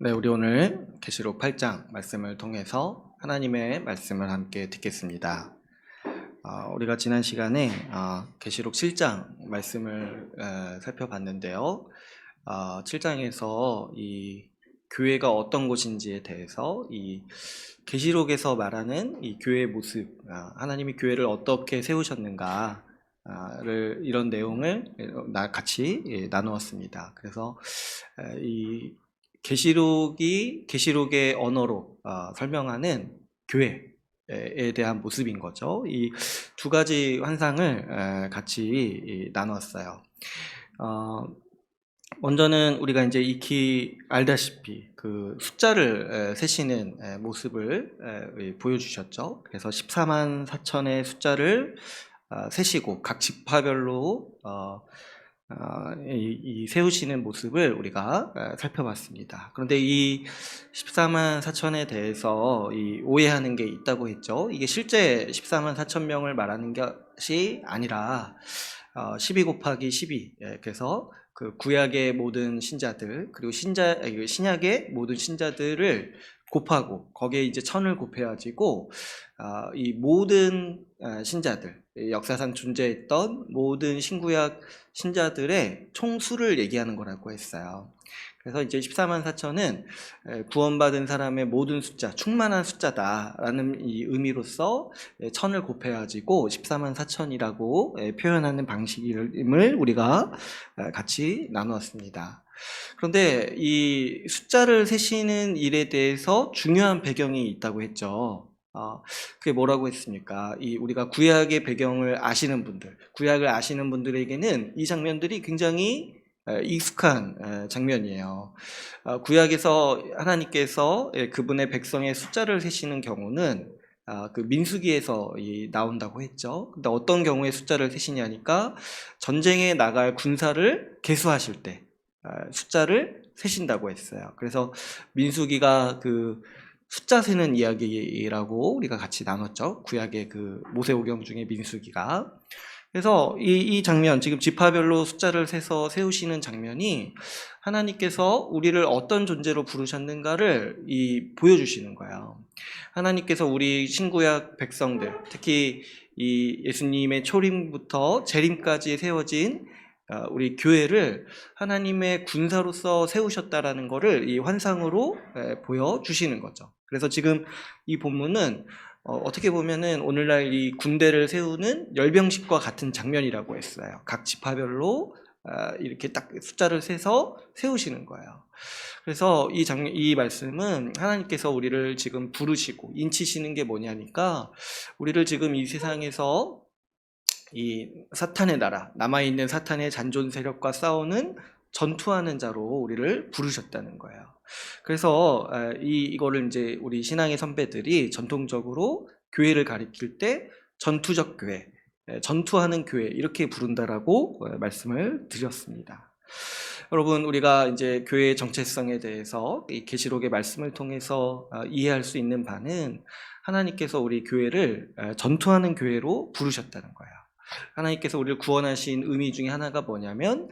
네, 우리 오늘 계시록 8장 말씀을 통해서 하나님의 말씀을 함께 듣겠습니다. 우리가 지난 시간에 계시록 7장 말씀을 살펴봤는데요. 7장에서 이 교회가 어떤 곳인지에 대해서 이 계시록에서 말하는 이 교회의 모습, 하나님이 교회를 어떻게 세우셨는가 이런 내용을 같이 나누었습니다. 그래서 이 계시록의 언어로 설명하는 교회에 대한 모습인 거죠. 이 두 가지 환상을 같이 나눴어요. 먼저는 우리가 이제 익히 알다시피 그 숫자를 세시는 모습을 보여주셨죠. 그래서 14만 4천의 숫자를 세시고 각 지파별로 이 세우시는 모습을 우리가 살펴봤습니다. 그런데 이 14만 4천에 대해서 오해하는 게 있다고 했죠. 이게 실제 14만 4천 명을 말하는 것이 아니라 12 곱하기 12, 그래서 그 구약의 모든 신자들 그리고 신약의 모든 신자들을 곱하고 거기에 이제 1000을 곱해가지고 이 모든 신자들, 역사상 존재했던 모든 신구약 신자들의 총수를 얘기하는 거라고 했어요. 그래서 이제 14만 4천은 구원받은 사람의 모든 숫자, 충만한 숫자다라는 이 의미로서 1000을 곱해가지고 14만 4천이라고 표현하는 방식임을 우리가 같이 나누었습니다. 그런데 이 숫자를 세시는 일에 대해서 중요한 배경이 있다고 했죠. 그게 뭐라고 했습니까? 우리가 구약의 배경을 아시는 분들, 구약을 아시는 분들에게는 이 장면들이 굉장히 익숙한 장면이에요. 구약에서 하나님께서 그분의 백성의 숫자를 세시는 경우는 그 민수기에서 나온다고 했죠. 근데 어떤 경우에 숫자를 세시냐니까 전쟁에 나갈 군사를 계수하실 때 숫자를 세신다고 했어요. 그래서 민수기가 그 숫자 세는 이야기라고 우리가 같이 나눴죠. 구약의 그 모세오경 중에 민수기가. 그래서 이 장면, 지금 지파별로 숫자를 세서 세우시는 장면이 하나님께서 우리를 어떤 존재로 부르셨는가를 보여주시는 거예요. 하나님께서 우리 신구약 백성들, 특히 이 예수님의 초림부터 재림까지 세워진 우리 교회를 하나님의 군사로서 세우셨다라는 것을 이 환상으로 보여주시는 거죠. 그래서 지금 이 본문은 어떻게 보면은 오늘날 이 군대를 세우는 열병식과 같은 장면이라고 했어요. 각 지파별로 이렇게 딱 숫자를 세서 세우시는 거예요. 그래서 이 말씀은 하나님께서 우리를 지금 부르시고 인치시는 게 뭐냐니까 우리를 지금 이 세상에서 이 사탄의 나라, 남아있는 사탄의 잔존 세력과 싸우는 전투하는 자로 우리를 부르셨다는 거예요. 그래서 이거를 이제 우리 신앙의 선배들이 전통적으로 교회를 가리킬 때 전투적 교회, 전투하는 교회 이렇게 부른다라고 말씀을 드렸습니다. 여러분, 우리가 이제 교회의 정체성에 대해서 이 계시록의 말씀을 통해서 이해할 수 있는 바는 하나님께서 우리 교회를 전투하는 교회로 부르셨다는 거예요. 하나님께서 우리를 구원하신 의미 중에 하나가 뭐냐면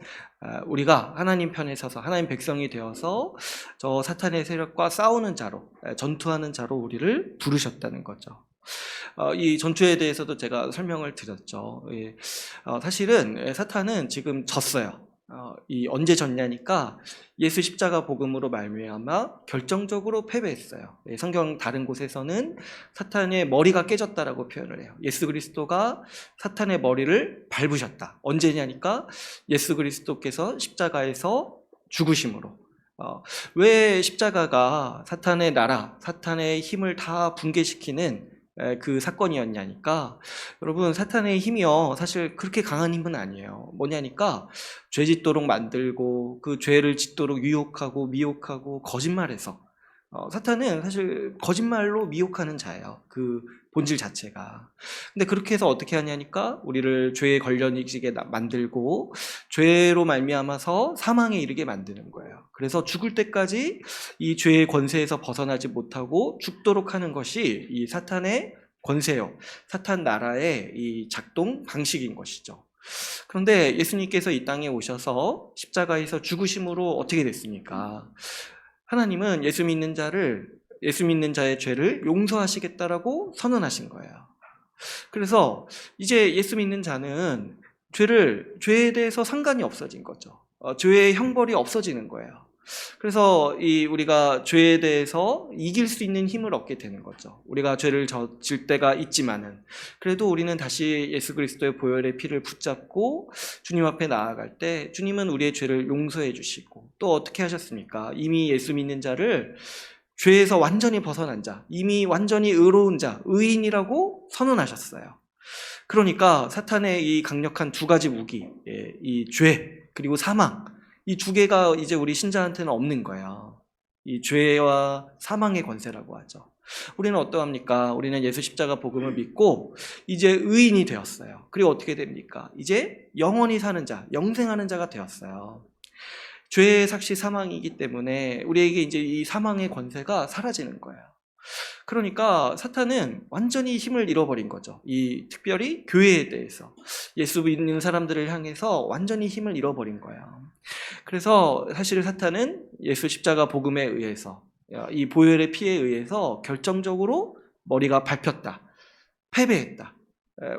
우리가 하나님 편에 서서 하나님 백성이 되어서 저 사탄의 세력과 싸우는 자로, 전투하는 자로 우리를 부르셨다는 거죠. 이 전투에 대해서도 제가 설명을 드렸죠. 사실은 사탄은 지금 졌어요. 언제 졌냐니까 예수 십자가 복음으로 말미암아 결정적으로 패배했어요. 성경 다른 곳에서는 사탄의 머리가 깨졌다라고 표현을 해요. 예수 그리스도가 사탄의 머리를 밟으셨다. 언제냐니까 예수 그리스도께서 십자가에서 죽으심으로. 왜 십자가가 사탄의 나라, 사탄의 힘을 다 붕괴시키는 그 사건이었냐니까, 여러분, 사탄의 힘이요 사실 그렇게 강한 힘은 아니에요. 뭐냐니까 죄 짓도록 만들고 그 죄를 짓도록 유혹하고 미혹하고 거짓말해서 사탄은 사실 거짓말로 미혹하는 자예요. 그 본질 자체가. 근데 그렇게 해서 어떻게 하냐니까 우리를 죄에 걸려지게 만들고 죄로 말미암아서 사망에 이르게 만드는 거예요. 그래서 죽을 때까지 이 죄의 권세에서 벗어나지 못하고 죽도록 하는 것이 이 사탄의 권세요, 사탄 나라의 이 작동 방식인 것이죠. 그런데 예수님께서 이 땅에 오셔서 십자가에서 죽으심으로 어떻게 됐습니까? 하나님은 예수 믿는 자의 죄를 용서하시겠다라고 선언하신 거예요. 그래서 이제 예수 믿는 자는 죄에 대해서 상관이 없어진 거죠. 죄의 형벌이 없어지는 거예요. 그래서 우리가 죄에 대해서 이길 수 있는 힘을 얻게 되는 거죠. 우리가 죄를 저질 때가 있지만은 그래도 우리는 다시 예수 그리스도의 보혈의 피를 붙잡고 주님 앞에 나아갈 때 주님은 우리의 죄를 용서해 주시고 또 어떻게 하셨습니까? 이미 예수 믿는 자를 죄에서 완전히 벗어난 자, 이미 완전히 의로운 자, 의인이라고 선언하셨어요. 그러니까 사탄의 이 강력한 두 가지 무기, 이 죄 그리고 사망, 이 두 개가 이제 우리 신자한테는 없는 거예요. 이 죄와 사망의 권세라고 하죠. 우리는 어떠합니까? 우리는 예수 십자가 복음을 믿고 이제 의인이 되었어요. 그리고 어떻게 됩니까? 이제 영원히 사는 자, 영생하는 자가 되었어요. 죄의 삭시 사망이기 때문에 우리에게 이제 이 사망의 권세가 사라지는 거예요. 그러니까 사탄은 완전히 힘을 잃어버린 거죠. 특별히 교회에 대해서 예수 믿는 사람들을 향해서 완전히 힘을 잃어버린 거예요. 그래서 사실 사탄은 예수 십자가 복음에 의해서 이 보혈의 피에 의해서 결정적으로 머리가 밟혔다, 패배했다,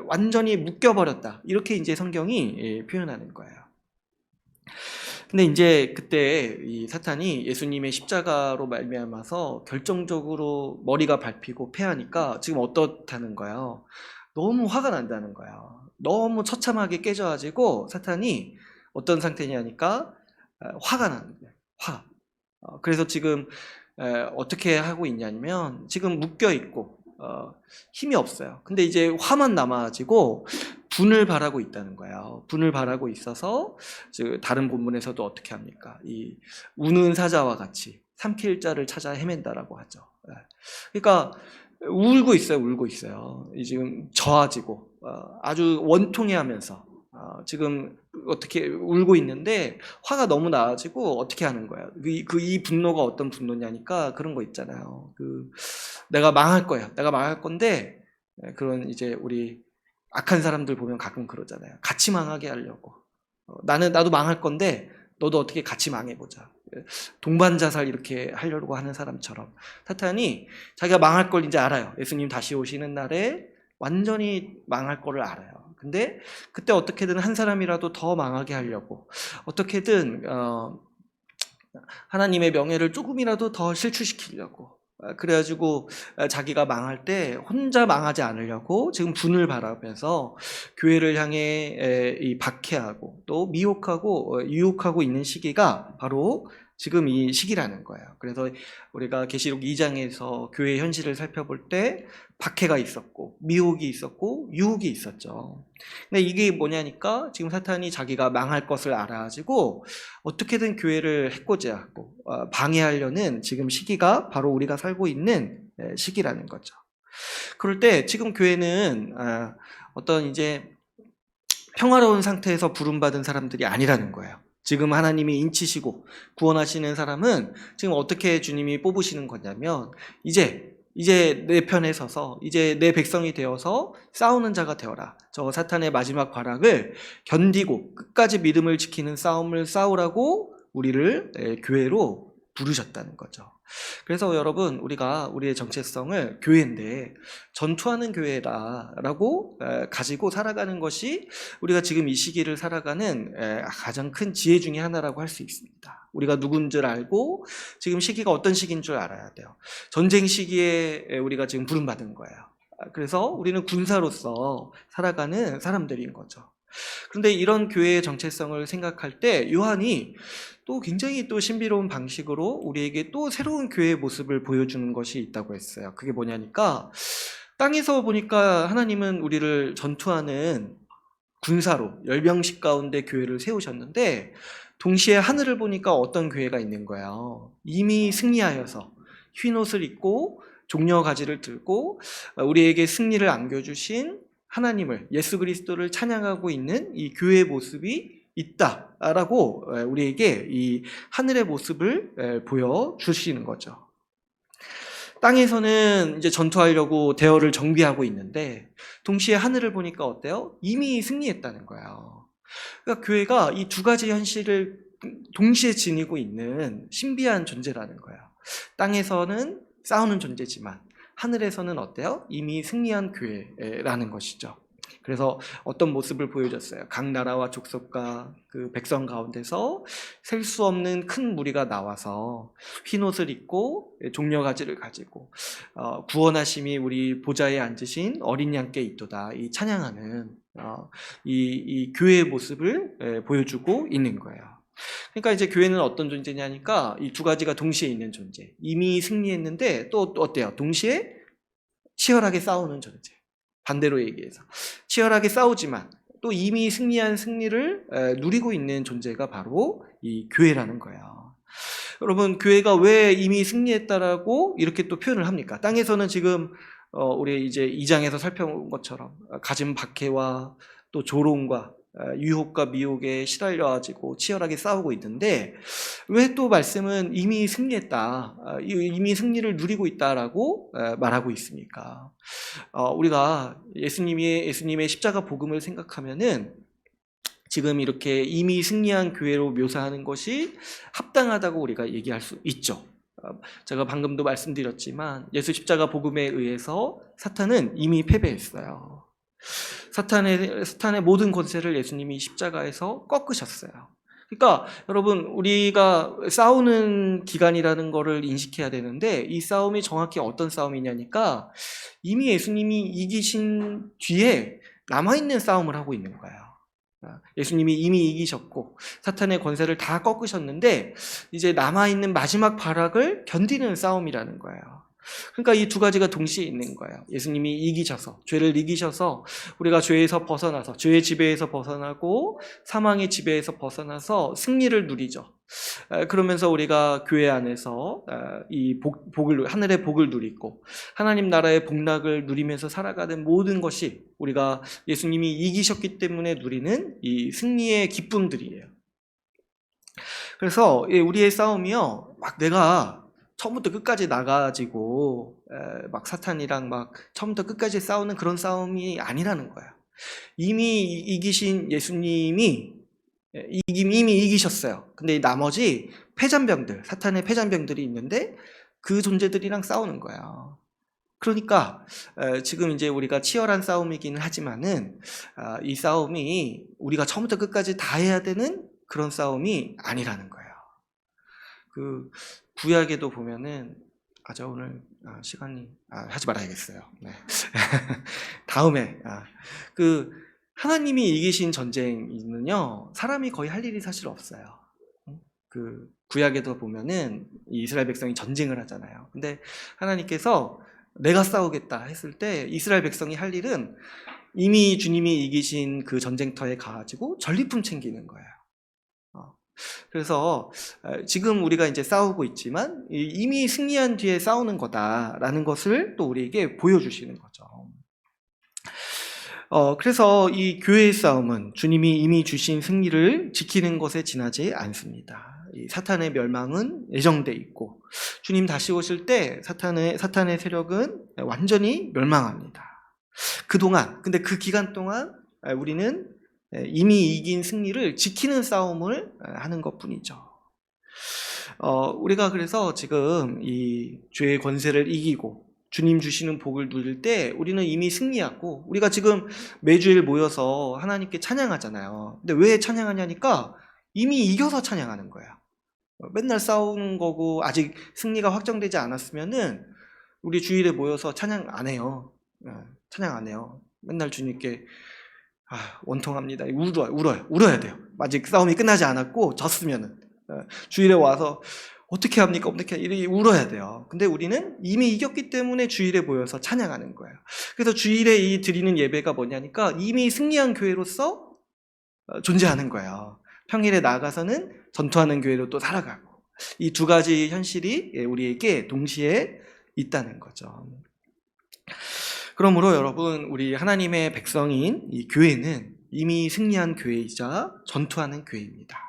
완전히 묶여버렸다, 이렇게 이제 성경이 표현하는 거예요. 근데 이제 그때 이 사탄이 예수님의 십자가로 말미암아서 결정적으로 머리가 밟히고 패하니까 지금 어떻다는 거예요? 너무 화가 난다는 거예요. 너무 처참하게 깨져가지고 사탄이 어떤 상태냐니까 화가 나는 거예요. 화. 그래서 지금 어떻게 하고 있냐면 지금 묶여 있고 힘이 없어요. 근데 이제 화만 남아가지고 분을 바라고 있다는 거예요. 분을 바라고 있어서 다른 본문에서도 어떻게 합니까? 이 우는 사자와 같이 삼킬 자를 찾아 헤맨다라고 하죠. 그러니까 울고 있어요. 지금 저하지고 아주 원통해하면서 지금 어떻게 울고 있는데 화가 너무 나가지고 어떻게 하는 거야? 이 분노가 어떤 분노냐니까 그런 거 있잖아요. 내가 망할 거야. 내가 망할 건데 그런 이제 우리 악한 사람들 보면 가끔 그러잖아요. 같이 망하게 하려고. 나도 망할 건데 너도 어떻게 같이 망해보자. 동반 자살 이렇게 하려고 하는 사람처럼 사탄이 자기가 망할 걸 이제 알아요. 예수님 다시 오시는 날에 완전히 망할 거를 알아요. 근데 그때 어떻게든 한 사람이라도 더 망하게 하려고 어떻게든 하나님의 명예를 조금이라도 더 실추시키려고 그래가지고 자기가 망할 때 혼자 망하지 않으려고 지금 분을 바라면서 교회를 향해 박해하고 또 미혹하고 유혹하고 있는 시기가 바로 지금 이 시기라는 거예요. 그래서 우리가 계시록 2장에서 교회의 현실을 살펴볼 때 박해가 있었고 미혹이 있었고 유혹이 있었죠. 근데 이게 뭐냐니까 지금 사탄이 자기가 망할 것을 알아가지고 어떻게든 교회를 해코지하고 방해하려는 지금 시기가 바로 우리가 살고 있는 시기라는 거죠. 그럴 때 지금 교회는 어떤 이제 평화로운 상태에서 부름받은 사람들이 아니라는 거예요. 지금 하나님이 인치시고 구원하시는 사람은 지금 어떻게 주님이 뽑으시는 거냐면 이제 내 편에 서서 이제 내 백성이 되어서 싸우는 자가 되어라. 저 사탄의 마지막 발악을 견디고 끝까지 믿음을 지키는 싸움을 싸우라고 우리를 교회로 부르셨다는 거죠. 그래서 여러분 우리가 우리의 정체성을 교회인데 전투하는 교회다라고 가지고 살아가는 것이 우리가 지금 이 시기를 살아가는 가장 큰 지혜 중에 하나라고 할 수 있습니다. 우리가 누군 줄 알고 지금 시기가 어떤 시기인 줄 알아야 돼요. 전쟁 시기에 우리가 지금 부름받은 거예요. 그래서 우리는 군사로서 살아가는 사람들인 거죠. 그런데 이런 교회의 정체성을 생각할 때 요한이 또 굉장히 또 신비로운 방식으로 우리에게 또 새로운 교회의 모습을 보여주는 것이 있다고 했어요. 그게 뭐냐니까 땅에서 보니까 하나님은 우리를 전투하는 군사로 열병식 가운데 교회를 세우셨는데 동시에 하늘을 보니까 어떤 교회가 있는 거예요. 이미 승리하여서 흰 옷을 입고 종려 가지를 들고 우리에게 승리를 안겨주신 하나님을 예수 그리스도를 찬양하고 있는 이 교회의 모습이 있다라고 우리에게 이 하늘의 모습을 보여주시는 거죠. 땅에서는 이제 전투하려고 대열을 정비하고 있는데 동시에 하늘을 보니까 어때요? 이미 승리했다는 거예요. 그러니까 교회가 이 두 가지 현실을 동시에 지니고 있는 신비한 존재라는 거예요. 땅에서는 싸우는 존재지만 하늘에서는 어때요? 이미 승리한 교회라는 것이죠. 그래서 어떤 모습을 보여줬어요. 각 나라와 족속과 그 백성 가운데서 셀 수 없는 큰 무리가 나와서 흰 옷을 입고 종려가지를 가지고 구원하심이 우리 보좌에 앉으신 어린 양께 있도다, 이 찬양하는 이 교회의 모습을 보여주고 있는 거예요. 그러니까 이제 교회는 어떤 존재냐니까 이 두 가지가 동시에 있는 존재. 이미 승리했는데 또 어때요? 동시에 치열하게 싸우는 존재. 반대로 얘기해서 치열하게 싸우지만 또 이미 승리한 승리를 누리고 있는 존재가 바로 이 교회라는 거예요. 여러분, 교회가 왜 이미 승리했다라고 이렇게 또 표현을 합니까? 땅에서는 지금 우리 이제 2장에서 살펴본 것처럼 갖은 박해와 또 조롱과 유혹과 미혹에 시달려가지고 치열하게 싸우고 있는데 왜 또 말씀은 이미 승리했다, 이미 승리를 누리고 있다라고 말하고 있습니까? 우리가 예수님의 십자가 복음을 생각하면은 지금 이렇게 이미 승리한 교회로 묘사하는 것이 합당하다고 우리가 얘기할 수 있죠. 제가 방금도 말씀드렸지만 예수 십자가 복음에 의해서 사탄은 이미 패배했어요. 사탄의 모든 권세를 예수님이 십자가에서 꺾으셨어요. 그러니까 여러분, 우리가 싸우는 기간이라는 것을 인식해야 되는데 이 싸움이 정확히 어떤 싸움이냐니까 이미 예수님이 이기신 뒤에 남아있는 싸움을 하고 있는 거예요. 예수님이 이미 이기셨고 사탄의 권세를 다 꺾으셨는데 이제 남아있는 마지막 발악을 견디는 싸움이라는 거예요. 그러니까 이 두 가지가 동시에 있는 거예요. 예수님이 이기셔서, 죄를 이기셔서 우리가 죄에서 벗어나서, 죄의 지배에서 벗어나고 사망의 지배에서 벗어나서 승리를 누리죠. 그러면서 우리가 교회 안에서 이 하늘의 복을 누리고 하나님 나라의 복락을 누리면서 살아가는 모든 것이 우리가 예수님이 이기셨기 때문에 누리는 이 승리의 기쁨들이에요. 그래서 우리의 싸움이요, 막 내가 처음부터 끝까지 나가지고 막 사탄이랑 막 처음부터 끝까지 싸우는 그런 싸움이 아니라는 거예요. 이미 이기신 예수님이 이미 이기셨어요. 근데 나머지 패잔병들, 사탄의 패잔병들이 있는데 그 존재들이랑 싸우는 거예요. 그러니까 지금 이제 우리가 치열한 싸움이기는 하지만은 이 싸움이 우리가 처음부터 끝까지 다 해야 되는 그런 싸움이 아니라는 거예요. 그 구약에도 보면은 저 오늘 시간이 하지 말아야겠어요. 네. 다음에 그 하나님이 이기신 전쟁은요, 사람이 거의 할 일이 사실 없어요. 그 구약에도 보면은 이스라엘 백성이 전쟁을 하잖아요. 근데 하나님께서 내가 싸우겠다 했을 때 이스라엘 백성이 할 일은 이미 주님이 이기신 그 전쟁터에 가가지고 전리품 챙기는 거예요. 그래서 지금 우리가 이제 싸우고 있지만 이미 승리한 뒤에 싸우는 거다라는 것을 또 우리에게 보여주시는 거죠. 그래서 이 교회의 싸움은 주님이 이미 주신 승리를 지키는 것에 지나지 않습니다. 이 사탄의 멸망은 예정돼 있고 주님 다시 오실 때 사탄의 세력은 완전히 멸망합니다. 근데 그 기간 동안 우리는 이미 이긴 승리를 지키는 싸움을 하는 것뿐이죠. 우리가 그래서 지금 이 죄의 권세를 이기고 주님 주시는 복을 누릴 때 우리는 이미 승리하고, 우리가 지금 매주일 모여서 하나님께 찬양하잖아요. 근데 왜 찬양하냐니까 이미 이겨서 찬양하는 거야. 맨날 싸우는 거고 아직 승리가 확정되지 않았으면은 우리 주일에 모여서 찬양 안 해요. 찬양 안 해요. 맨날 주님께 원통합니다. 울어야 돼요. 아직 싸움이 끝나지 않았고 졌으면은 주일에 와서 어떻게 합니까? 이렇게 울어야 돼요. 근데 우리는 이미 이겼기 때문에 주일에 모여서 찬양하는 거예요. 그래서 주일에 이 드리는 예배가 뭐냐니까 이미 승리한 교회로서 존재하는 거예요. 평일에 나가서는 전투하는 교회로 또 살아가고, 이 두 가지 현실이 우리에게 동시에 있다는 거죠. 그러므로 여러분, 우리 하나님의 백성인 이 교회는 이미 승리한 교회이자 전투하는 교회입니다.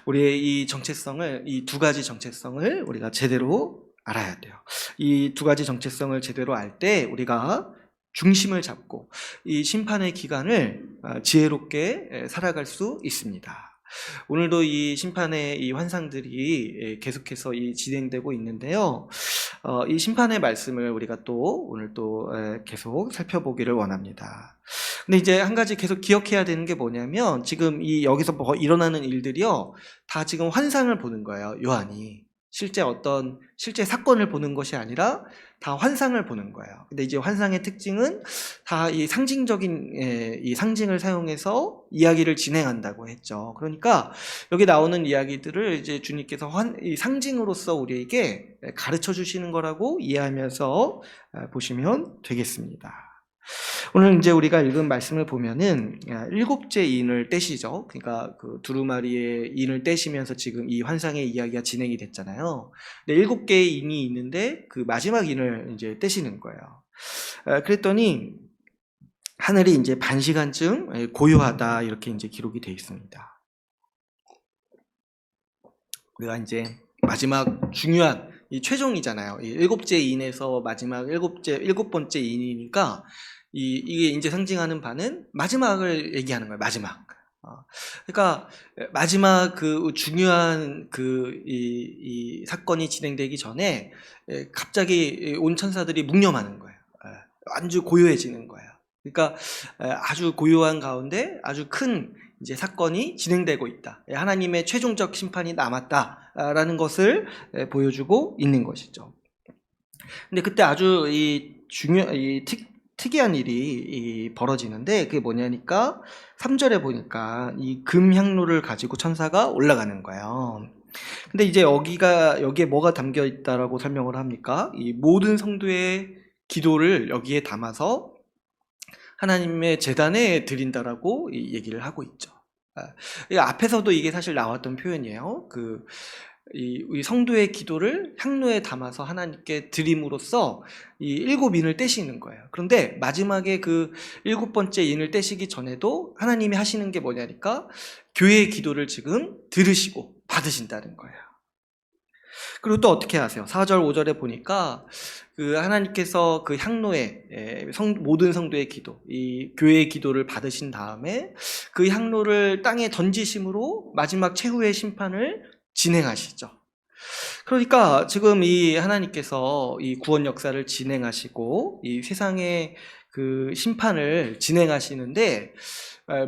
우리의 이 정체성을, 이 두 가지 정체성을 우리가 제대로 알아야 돼요. 이 두 가지 정체성을 제대로 알 때 우리가 중심을 잡고 이 심판의 기간을 지혜롭게 살아갈 수 있습니다. 오늘도 이 심판의 이 환상들이 계속해서 진행되고 있는데요. 이 심판의 말씀을 우리가 또 오늘 또 계속 살펴보기를 원합니다. 근데 이제 한 가지 계속 기억해야 되는 게 뭐냐면 지금 이 여기서 일어나는 일들이요, 다 지금 환상을 보는 거예요. 요한이 실제 사건을 보는 것이 아니라 다 환상을 보는 거예요. 근데 이제 환상의 특징은 다 이 상징적인 이 상징을 사용해서 이야기를 진행한다고 했죠. 그러니까 여기 나오는 이야기들을 이제 주님께서 이 상징으로서 우리에게 가르쳐 주시는 거라고 이해하면서 보시면 되겠습니다. 오늘 이제 우리가 읽은 말씀을 보면은 일곱째 인을 떼시죠. 그러니까 그 두루마리의 인을 떼시면서 지금 이 환상의 이야기가 진행이 됐잖아요. 근데 7개의 인이 있는데 그 마지막 인을 이제 떼시는 거예요. 그랬더니 하늘이 이제 반시간쯤 고요하다, 이렇게 이제 기록이 되어 있습니다. 우리가 이제 마지막 중요한 이 최종이잖아요. 이 7째 인에서 마지막 일곱 번째 인이니까 이게 이제 상징하는 바는 마지막을 얘기하는 거예요. 마지막. 그러니까 마지막 그 중요한 이 사건이 진행되기 전에 갑자기 온 천사들이 묵념하는 거예요. 아주 고요해지는 거예요. 그러니까 아주 고요한 가운데 아주 큰 이제 사건이 진행되고 있다. 하나님의 최종적 심판이 남았다라는 것을 보여주고 있는 것이죠. 근데 그때 아주 특이한 일이 벌어지는데, 그게 뭐냐니까 3절에 보니까 이 금향로를 가지고 천사가 올라가는 거예요. 근데 이제 여기에 뭐가 담겨 있다라고 설명을 합니까? 이 모든 성도의 기도를 여기에 담아서 하나님의 제단에 드린다라고 얘기를 하고 있죠. 앞에서도 이게 사실 나왔던 표현이에요. 이 성도의 기도를 향로에 담아서 하나님께 드림으로써 이 7인을 떼시는 거예요. 그런데 마지막에 그 7번째 인을 떼시기 전에도 하나님이 하시는 게 뭐냐니까 교회의 기도를 지금 들으시고 받으신다는 거예요. 그리고 또 어떻게 하세요? 4절 5절에 보니까 그 하나님께서 그 향로에 모든 성도의 기도, 이 교회의 기도를 받으신 다음에 그 향로를 땅에 던지심으로 마지막 최후의 심판을 진행하시죠. 그러니까 지금 이 하나님께서 이 구원 역사를 진행하시고 이 세상의 그 심판을 진행하시는데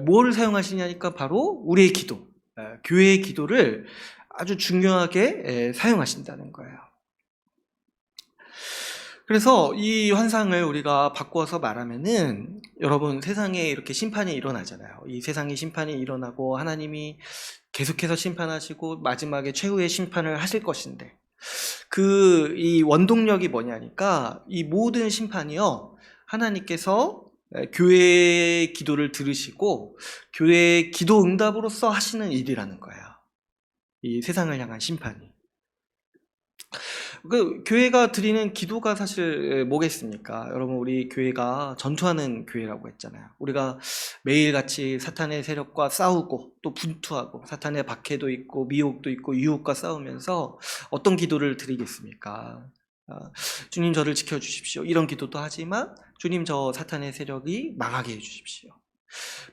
뭘 사용하시냐니까 바로 우리의 기도, 교회의 기도를 아주 중요하게 사용하신다는 거예요. 그래서 이 환상을 우리가 바꾸어서 말하면은, 여러분, 세상에 이렇게 심판이 일어나잖아요. 이 세상에 심판이 일어나고 하나님이 계속해서 심판하시고 마지막에 최후의 심판을 하실 것인데, 이 원동력이 뭐냐니까 이 모든 심판이요, 하나님께서 교회의 기도를 들으시고 교회의 기도 응답으로서 하시는 일이라는 거예요. 이 세상을 향한 심판이. 교회가 드리는 기도가 사실 뭐겠습니까? 여러분, 우리 교회가 전투하는 교회라고 했잖아요. 우리가 매일같이 사탄의 세력과 싸우고 또 분투하고 사탄의 박해도 있고 미혹도 있고 유혹과 싸우면서 어떤 기도를 드리겠습니까? 주님, 저를 지켜주십시오, 이런 기도도 하지만 주님, 저 사탄의 세력이 망하게 해주십시오.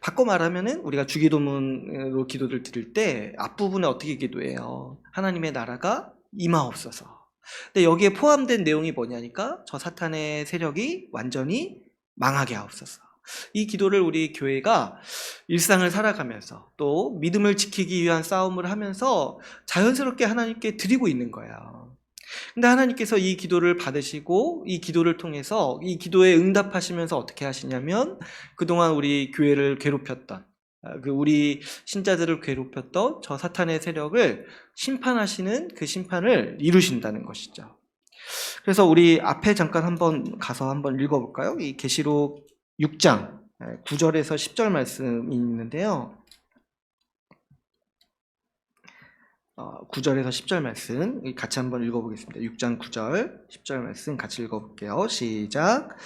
바꿔 말하면은 우리가 주기도문으로 기도를 드릴 때 앞부분에 어떻게 기도해요? 하나님의 나라가 임하옵소서. 근데 여기에 포함된 내용이 뭐냐니까 저 사탄의 세력이 완전히 망하게 하옵소서. 이 기도를 우리 교회가 일상을 살아가면서 또 믿음을 지키기 위한 싸움을 하면서 자연스럽게 하나님께 드리고 있는 거예요. 근데 하나님께서 이 기도를 받으시고 이 기도를 통해서 이 기도에 응답하시면서 어떻게 하시냐면, 그동안 우리 교회를 괴롭혔던, 우리 신자들을 괴롭혔던 저 사탄의 세력을 심판하시는 그 심판을 이루신다는 것이죠. 그래서 우리 앞에 잠깐 한번 읽어볼까요? 이 계시록 6장 9절에서 10절 말씀이 있는데요. 9절에서 10절 말씀 같이 한번 읽어보겠습니다. 6장 9절 10절 말씀 같이 읽어볼게요. 시작.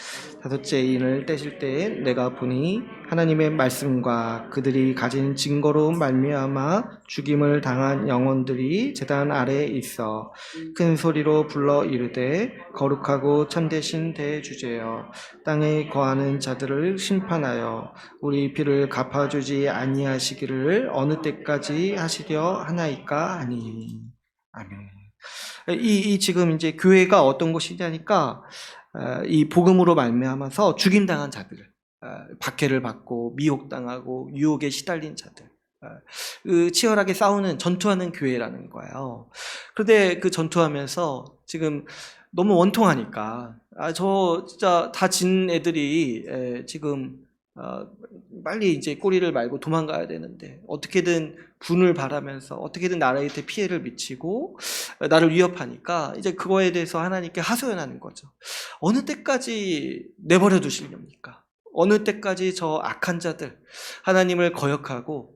5째 인을 떼실 때에 내가 보니 하나님의 말씀과 그들이 가진 증거로 말미암아 죽임을 당한 영혼들이 제단 아래에 있어 큰 소리로 불러 이르되 거룩하고 참되신 대주제여 땅에 거하는 자들을 심판하여 우리 피를 갚아주지 아니하시기를 어느 때까지 하시려 하나이까 하니. 아멘. 이 지금 이제 교회가 어떤 곳이냐니까 이 복음으로 말미암아서 죽임당한 자들, 박해를 받고 미혹당하고 유혹에 시달린 자들, 치열하게 싸우는 전투하는 교회라는 거예요. 그런데 그 전투하면서 지금 너무 원통하니까 저 진짜 다 진 애들이 지금 빨리 이제 꼬리를 말고 도망가야 되는데 어떻게든 분을 바라면서 어떻게든 나라한테 피해를 미치고 나를 위협하니까 이제 그거에 대해서 하나님께 하소연하는 거죠. 어느 때까지 내버려 두시렵니까? 어느 때까지 저 악한 자들, 하나님을 거역하고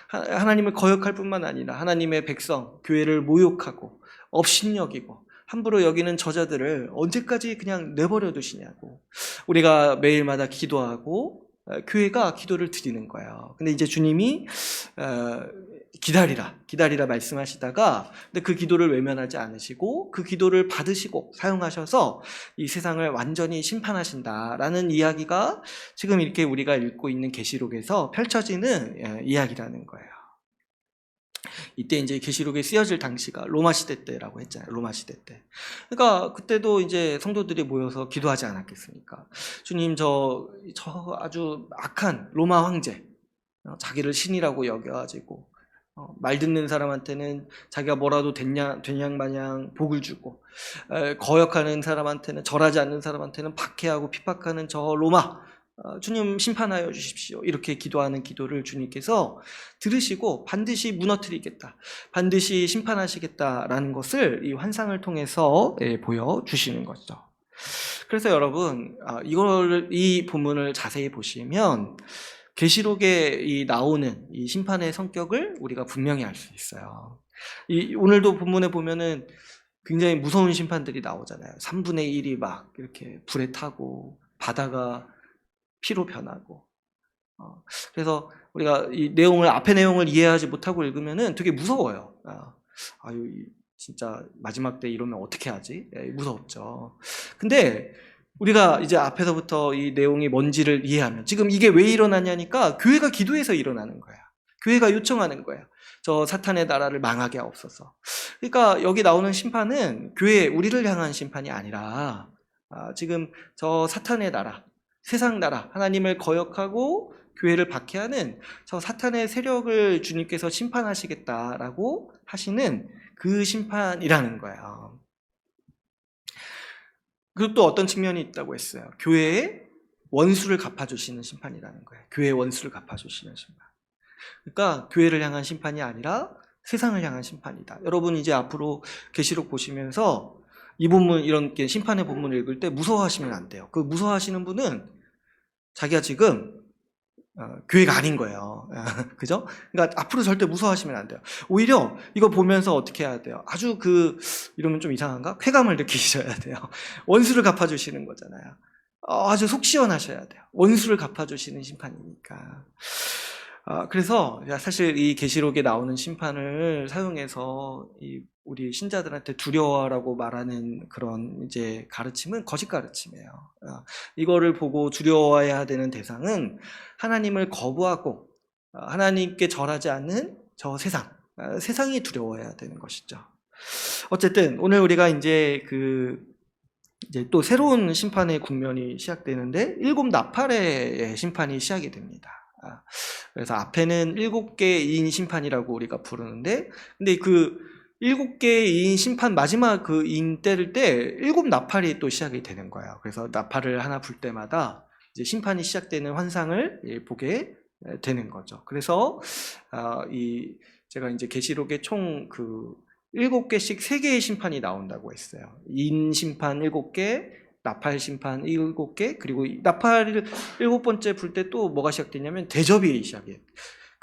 하나님을 거역할 뿐만 아니라 하나님의 백성, 교회를 모욕하고 업신여기고 함부로 여기는 저자들을 언제까지 그냥 내버려 두시냐고. 우리가 매일마다 기도하고 교회가 기도를 드리는 거예요. 근데 이제 주님이 기다리라 말씀하시다가 근데 그 기도를 외면하지 않으시고 그 기도를 받으시고 사용하셔서 이 세상을 완전히 심판하신다라는 이야기가 지금 이렇게 우리가 읽고 있는 계시록에서 펼쳐지는 이야기라는 거예요. 이때 이제 계시록에 쓰여질 당시가 로마 시대 때라고 했잖아요. 로마 시대 때. 그러니까 그때도 이제 성도들이 모여서 기도하지 않았겠습니까? 주님, 저 아주 악한 로마 황제, 자기를 신이라고 여겨가지고 말 듣는 사람한테는 자기가 뭐라도 된양마냥 복을 주고 거역하는 사람한테는, 절하지 않는 사람한테는 박해하고 핍박하는 저 로마, 주님 심판하여 주십시오. 이렇게 기도하는 기도를 주님께서 들으시고 반드시 무너뜨리겠다, 반드시 심판하시겠다라는 것을 이 환상을 통해서 보여주시는 거죠. 그래서 여러분, 이 본문을 자세히 보시면 계시록에 나오는 이 심판의 성격을 우리가 분명히 알 수 있어요. 오늘도 본문에 보면은 굉장히 무서운 심판들이 나오잖아요. 3분의 1이 막 이렇게 불에 타고 바다가 피로 변하고. 그래서 우리가 이 내용을, 앞의 내용을 이해하지 못하고 읽으면은 되게 무서워요. 진짜 마지막 때 이러면 어떻게 하지? 무섭죠. 근데 우리가 이제 앞에서부터 이 내용이 뭔지를 이해하면, 지금 이게 왜 일어나냐니까 교회가 기도해서 일어나는 거야. 교회가 요청하는 거야. 저 사탄의 나라를 망하게 하옵소서. 그러니까 여기 나오는 심판은 교회, 우리를 향한 심판이 아니라 지금 저 사탄의 나라, 세상 나라, 하나님을 거역하고 교회를 박해하는 저 사탄의 세력을 주님께서 심판하시겠다라고 하시는 그 심판이라는 거예요. 그리고 또 어떤 측면이 있다고 했어요. 교회의 원수를 갚아주시는 심판이라는 거예요. 교회의 원수를 갚아주시는 심판. 그러니까 교회를 향한 심판이 아니라 세상을 향한 심판이다. 여러분 이제 앞으로 계시록 보시면서 이 본문, 이런 심판의 본문을 읽을 때 무서워하시면 안 돼요. 그 무서워하시는 분은 자기가 지금 교회가 아닌 거예요. 그죠? 그러니까 앞으로 절대 무서워하시면 안 돼요. 오히려 이거 보면서 어떻게 해야 돼요? 아주 이러면 좀 이상한가? 쾌감을 느끼셔야 돼요. 원수를 갚아주시는 거잖아요. 아주 속 시원하셔야 돼요. 원수를 갚아주시는 심판이니까. 그래서 사실 이 계시록에 나오는 심판을 사용해서 우리 신자들한테 두려워라고 말하는 그런 이제 가르침은 거짓 가르침이에요. 이거를 보고 두려워해야 되는 대상은 하나님을 거부하고 하나님께 절하지 않는 저 세상이 두려워해야 되는 것이죠. 어쨌든 오늘 우리가 이제 또 새로운 심판의 국면이 시작되는데 7 나팔의 심판이 시작이 됩니다. 그래서 앞에는 7개인 심판이라고 우리가 부르는데, 근데 7개인 심판 마지막 인 때릴 때 7 나팔이 또 시작이 되는 거예요. 그래서 나팔을 하나 불 때마다 이제 심판이 시작되는 환상을 보게 되는 거죠. 그래서 제가 이제 계시록에 총 7개씩 3개의 심판이 나온다고 했어요. 인 심판 7개, 나팔 심판 7개, 그리고 나팔을 7번째 불 때 또 뭐가 시작되냐면 대접이 시작해요.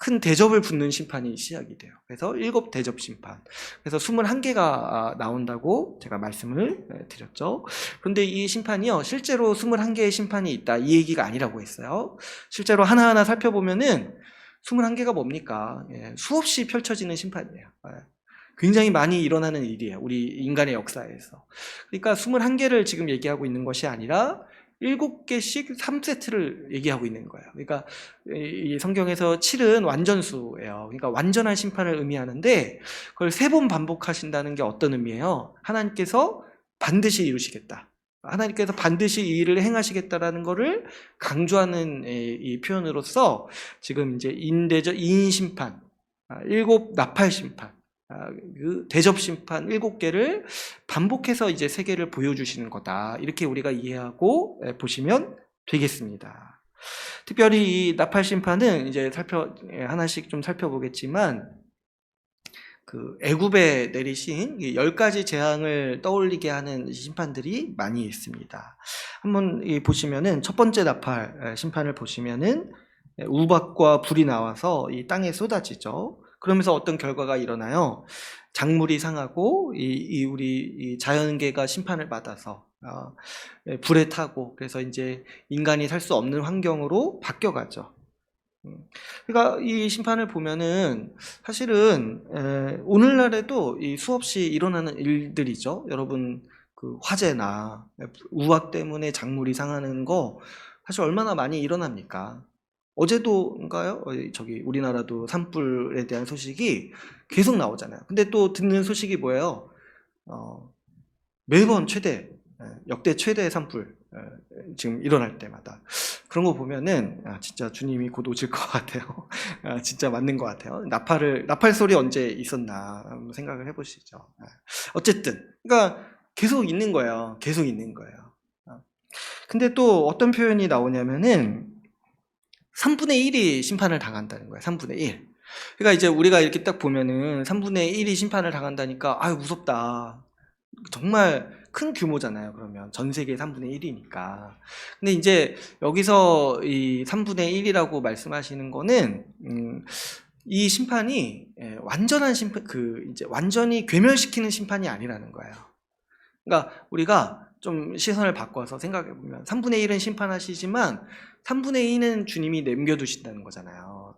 큰 대접을 붙는 심판이 시작이 돼요. 그래서 7 대접 심판. 그래서 21개가 나온다고 제가 말씀을 드렸죠. 그런데 이 심판이요, 실제로 21개의 심판이 있다, 이 얘기가 아니라고 했어요. 실제로 하나하나 살펴보면은 21개가 뭡니까? 수없이 펼쳐지는 심판이에요. 굉장히 많이 일어나는 일이에요, 우리 인간의 역사에서. 그러니까 21개를 지금 얘기하고 있는 것이 아니라 7개씩 3세트를 얘기하고 있는 거예요. 그러니까 이 성경에서 7은 완전수예요. 그러니까 완전한 심판을 의미하는데, 그걸 3번 반복하신다는 게 어떤 의미예요? 하나님께서 반드시 이루시겠다, 하나님께서 반드시 이 일을 행하시겠다라는 것을 강조하는 이 표현으로서 지금 이제 인대접 2인 심판, 7 나팔 심판, 그 대접 심판 7개를 반복해서 이제 세계를 보여주시는 거다, 이렇게 우리가 이해하고 보시면 되겠습니다. 특별히 이 나팔 심판은 이제 하나씩 좀 살펴보겠지만, 그 애굽에 내리신 10가지 재앙을 떠올리게 하는 심판들이 많이 있습니다. 한번 보시면은 첫 번째 나팔 심판을 보시면은 우박과 불이 나와서 이 땅에 쏟아지죠. 그러면서 어떤 결과가 일어나요? 작물이 상하고 우리 자연계가 심판을 받아서 불에 타고, 그래서 이제 인간이 살 수 없는 환경으로 바뀌어가죠. 그러니까 이 심판을 보면은 사실은 오늘날에도 이 수없이 일어나는 일들이죠. 여러분, 그 화재나 우박 때문에 작물이 상하는 거 사실 얼마나 많이 일어납니까? 어제도인가요? 저기 우리나라도 산불에 대한 소식이 계속 나오잖아요. 근데 또 듣는 소식이 뭐예요? 매번 역대 최대 산불 지금 일어날 때마다. 그런 거 보면은 진짜 주님이 곧 오실 것 같아요. 진짜 맞는 것 같아요. 나팔 소리 언제 있었나 한번 생각을 해보시죠. 어쨌든 그러니까 계속 있는 거예요. 계속 있는 거예요. 근데 또 어떤 표현이 나오냐면은 3분의 1이 심판을 당한다는 거예요. 3분의 1. 그러니까 이제 우리가 이렇게 딱 보면은 3분의 1이 심판을 당한다니까 아유 무섭다, 정말 큰 규모잖아요. 그러면 전 세계 3분의 1이니까. 근데 이제 여기서 이 3분의 1이라고 말씀하시는 거는 이 심판이 완전한 심판, 이제 완전히 괴멸시키는 심판이 아니라는 거예요. 그러니까 우리가 좀 시선을 바꿔서 생각해 보면 3분의 1은 심판하시지만 3분의 2는 주님이 남겨두신다는 거잖아요.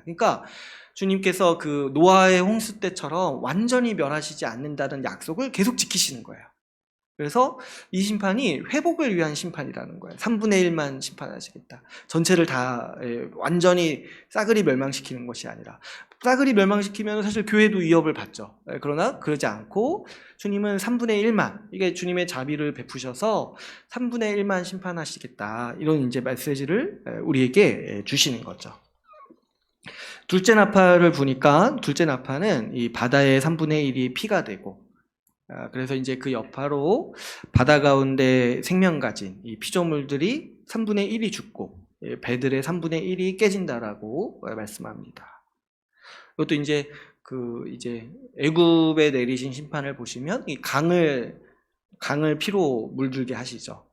그러니까 주님께서 그 노아의 홍수 때처럼 완전히 멸하시지 않는다는 약속을 계속 지키시는 거예요. 그래서 이 심판이 회복을 위한 심판이라는 거예요. 3분의 1만 심판하시겠다. 전체를 다 완전히 싸그리 멸망시키는 것이 아니라, 싸그리 멸망시키면 사실 교회도 위협을 받죠. 그러나 그러지 않고 주님은 3분의 1만, 이게 주님의 자비를 베푸셔서 3분의 1만 심판하시겠다, 이런 이제 메시지를 우리에게 주시는 거죠. 둘째 나팔을 보니까, 둘째 나팔은 이 바다의 3분의 1이 피가 되고, 그래서 이제 그 여파로 바다 가운데 생명 가진 이 피조물들이 3분의 1이 죽고 배들의 3분의 1이 깨진다라고 말씀합니다. 이것도 이제 이제 애굽에 내리신 심판을 보시면 이 강을 피로 물들게 하시죠.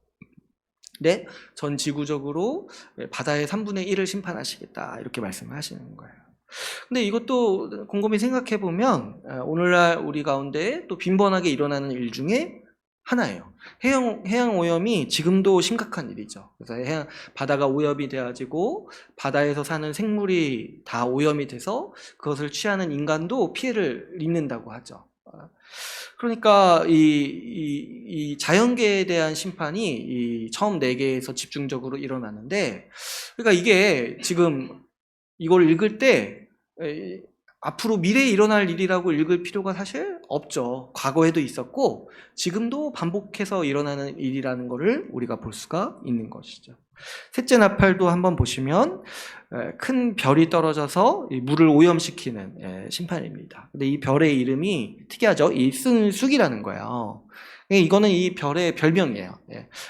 네, 전 지구적으로 바다의 3분의 1을 심판하시겠다, 이렇게 말씀을 하시는 거예요. 근데 이것도 곰곰이 생각해 보면 오늘날 우리 가운데 또 빈번하게 일어나는 일 중에 하나예요. 해양 오염이 지금도 심각한 일이죠. 그래서 바다가 오염이 되어지고 바다에서 사는 생물이 다 오염이 돼서 그것을 취하는 인간도 피해를 입는다고 하죠. 그러니까 이 자연계에 대한 심판이 이 처음 4개에서 집중적으로 일어나는데, 그러니까 이게 지금 이걸 읽을 때 앞으로 미래에 일어날 일이라고 읽을 필요가 사실 없죠. 과거에도 있었고 지금도 반복해서 일어나는 일이라는 것을 우리가 볼 수가 있는 것이죠. 셋째 나팔도 한번 보시면 큰 별이 떨어져서 물을 오염시키는 심판입니다. 근데 이 별의 이름이 특이하죠. 이 쑥이라는 거예요. 이거는 이 별의 별명이에요.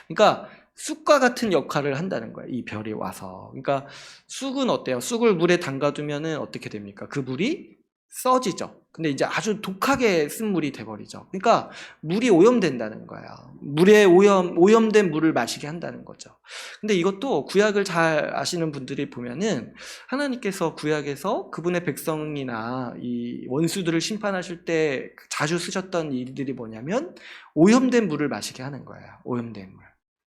그러니까 쑥과 같은 역할을 한다는 거예요, 이 별이 와서. 그러니까 쑥은 어때요? 쑥을 물에 담가두면 어떻게 됩니까? 그 물이 써지죠. 근데 이제 아주 독하게 쓴 물이 돼버리죠. 그러니까 물이 오염된다는 거예요. 물에 오염된 물을 마시게 한다는 거죠. 근데 이것도 구약을 잘 아시는 분들이 보면은 하나님께서 구약에서 그분의 백성이나 이 원수들을 심판하실 때 자주 쓰셨던 일들이 뭐냐면 오염된 물을 마시게 하는 거예요. 오염된 물.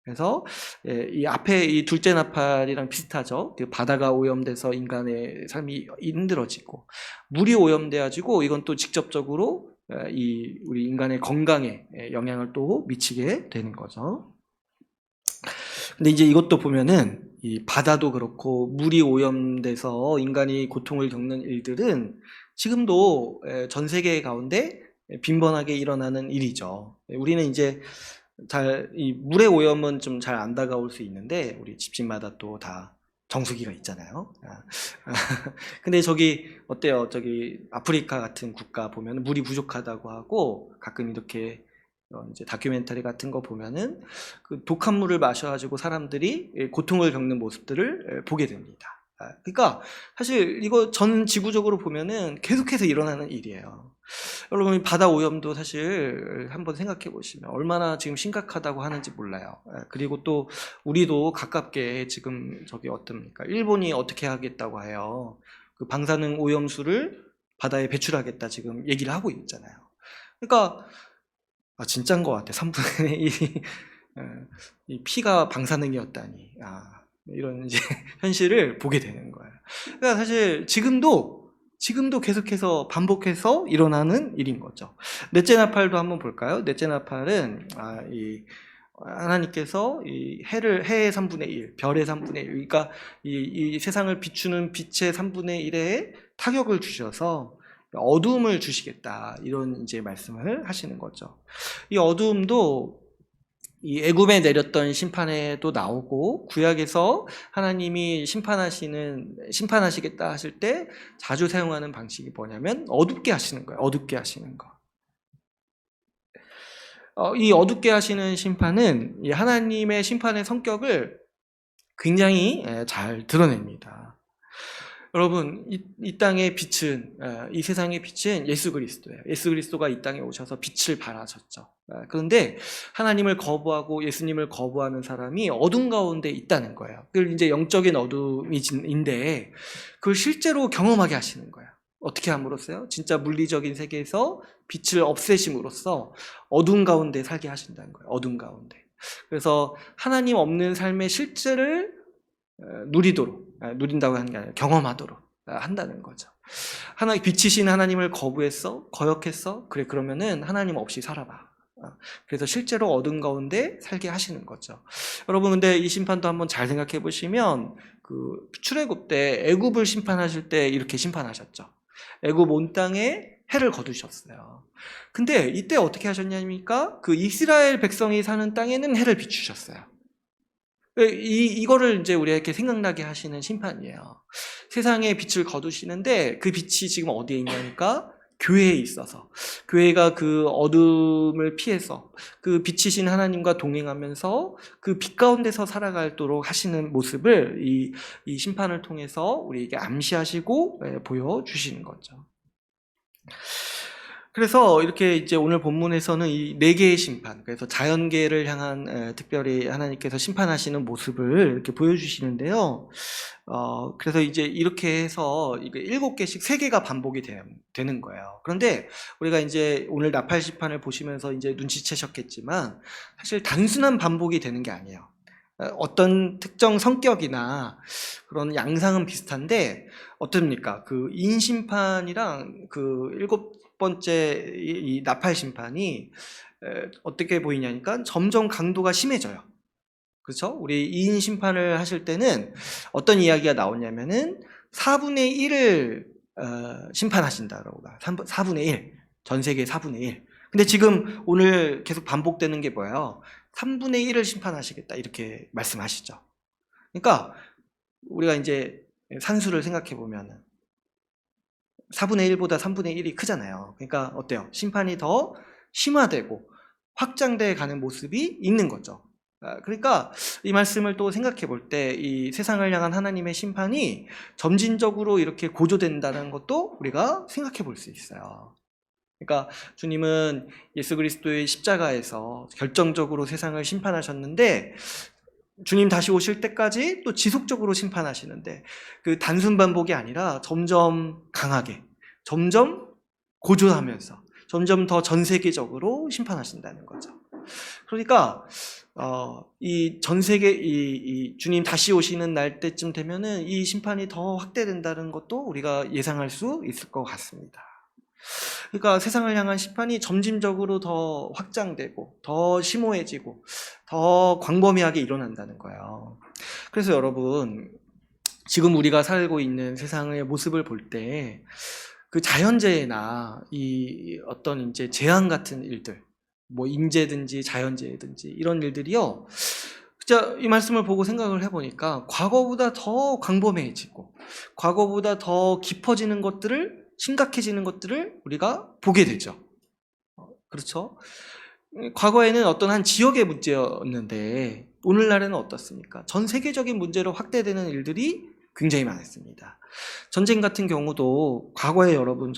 그래서 이 앞에 이 둘째 나팔이랑 비슷하죠. 그 바다가 오염돼서 인간의 삶이 힘들어지고 물이 오염돼가지고 이건 또 직접적으로 이 우리 인간의 건강에 영향을 또 미치게 되는 거죠. 근데 이제 이것도 보면은 이 바다도 그렇고 물이 오염돼서 인간이 고통을 겪는 일들은 지금도 전 세계 가운데 빈번하게 일어나는 일이죠. 우리는 이제 이 물의 오염은 좀 잘 안 다가올 수 있는데 우리 집집마다 또 다 정수기가 있잖아요. 근데 저기 어때요? 저기 아프리카 같은 국가 보면 물이 부족하다고 하고 가끔 이렇게 이제 다큐멘터리 같은 거 보면은 그 독한 물을 마셔가지고 사람들이 고통을 겪는 모습들을 보게 됩니다. 그러니까 사실 이거 전 지구적으로 보면은 계속해서 일어나는 일이에요. 여러분 바다 오염도 사실 한번 생각해 보시면 얼마나 지금 심각하다고 하는지 몰라요. 그리고 또 우리도 가깝게 지금 저기 어떻습니까? 일본이 어떻게 하겠다고 해요. 그 방사능 오염수를 바다에 배출하겠다 지금 얘기를 하고 있잖아요. 그러니까 진짜인 것 같아. 3분의 1이 이 피가 방사능이었다니. 이런 이제 현실을 보게 되는 거예요. 그러니까 사실 지금도 계속해서 반복해서 일어나는 일인 거죠. 넷째 나팔도 한번 볼까요? 넷째 나팔은 이 하나님께서 이 해의 3분의 1, 별의 3분의 1, 그러니까 이 세상을 비추는 빛의 3분의 1에 타격을 주셔서 어두움을 주시겠다 이런 이제 말씀을 하시는 거죠. 이 어두움도 이 애굽에 내렸던 심판에도 나오고 구약에서 하나님이 심판하시겠다 하실 때 자주 사용하는 방식이 뭐냐면 어둡게 하시는 거예요. 어둡게 하시는 거. 이 어둡게 하시는 심판은 이 하나님의 심판의 성격을 굉장히 잘 드러냅니다. 여러분 이 땅의 빛은 이 세상의 빛은 예수 그리스도예요. 예수 그리스도가 이 땅에 오셔서 빛을 발하셨죠. 그런데 하나님을 거부하고 예수님을 거부하는 사람이 어둠 가운데 있다는 거예요. 그걸 이제 영적인 어둠인데 그걸 실제로 경험하게 하시는 거예요. 어떻게 함으로써요? 진짜 물리적인 세계에서 빛을 없애심으로써 어둠 가운데 살게 하신다는 거예요. 어둠 가운데. 그래서 하나님 없는 삶의 실제를 누린다고 하는 게 아니라 경험하도록 한다는 거죠. 빛이신 하나님을 거부했어? 거역했어? 그래, 그러면은 하나님 없이 살아봐. 그래서 실제로 어둠 가운데 살게 하시는 거죠. 여러분, 근데 이 심판도 한번 잘 생각해 보시면, 그 출애굽 때 애굽을 심판하실 때 이렇게 심판하셨죠. 애굽 온 땅에 해를 거두셨어요. 근데 이때 어떻게 하셨냐니까? 그 이스라엘 백성이 사는 땅에는 해를 비추셨어요. 이거를 이제 우리에게 생각나게 하시는 심판이에요. 세상에 빛을 거두시는데 그 빛이 지금 어디에 있냐니까 교회에 있어서 교회가 그 어둠을 피해서 그 빛이신 하나님과 동행하면서 그 빛 가운데서 살아가도록 하시는 모습을 이 심판을 통해서 우리에게 암시하시고 보여주시는 거죠. 그래서 이렇게 이제 오늘 본문에서는 이 4개의 심판, 그래서 자연계를 향한 특별히 하나님께서 심판하시는 모습을 이렇게 보여주시는데요. 그래서 이제 이렇게 해서 7개씩 3개가 반복이 되는 거예요. 그런데 우리가 이제 오늘 나팔 심판을 보시면서 이제 눈치채셨겠지만 사실 단순한 반복이 되는 게 아니에요. 어떤 특정 성격이나 그런 양상은 비슷한데 어떻습니까? 그 인심판이랑 그 7번째 이 나팔 심판이 어떻게 보이냐니까 점점 강도가 심해져요. 그렇죠? 우리 2인 심판을 하실 때는 어떤 이야기가 나오냐면은 4분의 1을 심판하신다라고 봐. 4분의 1. 전 세계 4분의 1. 근데 지금 오늘 계속 반복되는 게 뭐예요? 3분의 1을 심판하시겠다 이렇게 말씀하시죠. 그러니까 우리가 이제 산수를 생각해 보면은 4분의 1보다 3분의 1이 크잖아요. 그러니까 어때요? 심판이 더 심화되고 확장돼 가는 모습이 있는 거죠. 그러니까 이 말씀을 또 생각해 볼 때 이 세상을 향한 하나님의 심판이 점진적으로 이렇게 고조된다는 것도 우리가 생각해 볼 수 있어요. 그러니까 주님은 예수 그리스도의 십자가에서 결정적으로 세상을 심판하셨는데 주님 다시 오실 때까지 또 지속적으로 심판하시는데 그 단순 반복이 아니라 점점 강하게, 점점 고조하면서 점점 더 전 세계적으로 심판하신다는 거죠. 그러니까 이 전 세계 이 주님 다시 오시는 날 때쯤 되면은 이 심판이 더 확대된다는 것도 우리가 예상할 수 있을 것 같습니다. 그러니까 세상을 향한 심판이 점진적으로 더 확장되고 더 심오해지고 더 광범위하게 일어난다는 거예요. 그래서 여러분, 지금 우리가 살고 있는 세상의 모습을 볼 때 그 자연재해나 이 어떤 이제 재앙 같은 일들, 뭐 인재든지 자연재해든지 이런 일들이요, 진짜 이 말씀을 보고 생각을 해보니까 과거보다 더 광범해지고 과거보다 더 깊어지는 것들을, 심각해지는 것들을 우리가 보게 되죠. 그렇죠? 과거에는 어떤 한 지역의 문제였는데 오늘날에는 어떻습니까? 전 세계적인 문제로 확대되는 일들이 굉장히 많습니다. 전쟁 같은 경우도 과거에 여러분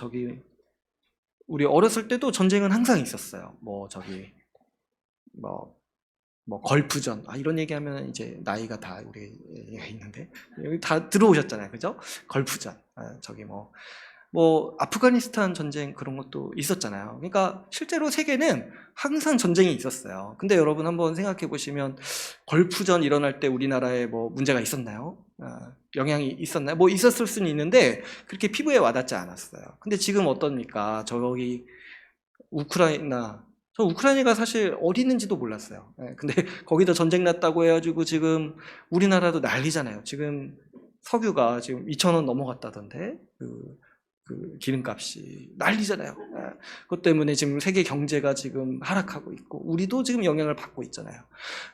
우리 어렸을 때도 전쟁은 항상 있었어요. 뭐 걸프전, 이런 얘기하면 이제 나이가 다 우리가 있는데 여기 다 들어오셨잖아요, 그죠? 걸프전, 뭐 아프가니스탄 전쟁 그런 것도 있었잖아요. 그러니까 실제로 세계는 항상 전쟁이 있었어요. 근데 여러분 한번 생각해 보시면 걸프전 일어날 때 우리나라에 뭐 문제가 있었나요? 영향이 있었나요? 뭐 있었을 수는 있는데 그렇게 피부에 와닿지 않았어요. 근데 지금 어떻습니까? 저기 저 우크라이나가 사실 어디 있는지도 몰랐어요. 근데 거기다 전쟁 났다고 해가지고 지금 우리나라도 난리잖아요. 지금 석유가 지금 2,000원 넘어갔다던데 그 기름값이 난리잖아요. 그것 때문에 지금 세계 경제가 지금 하락하고 있고 우리도 지금 영향을 받고 있잖아요.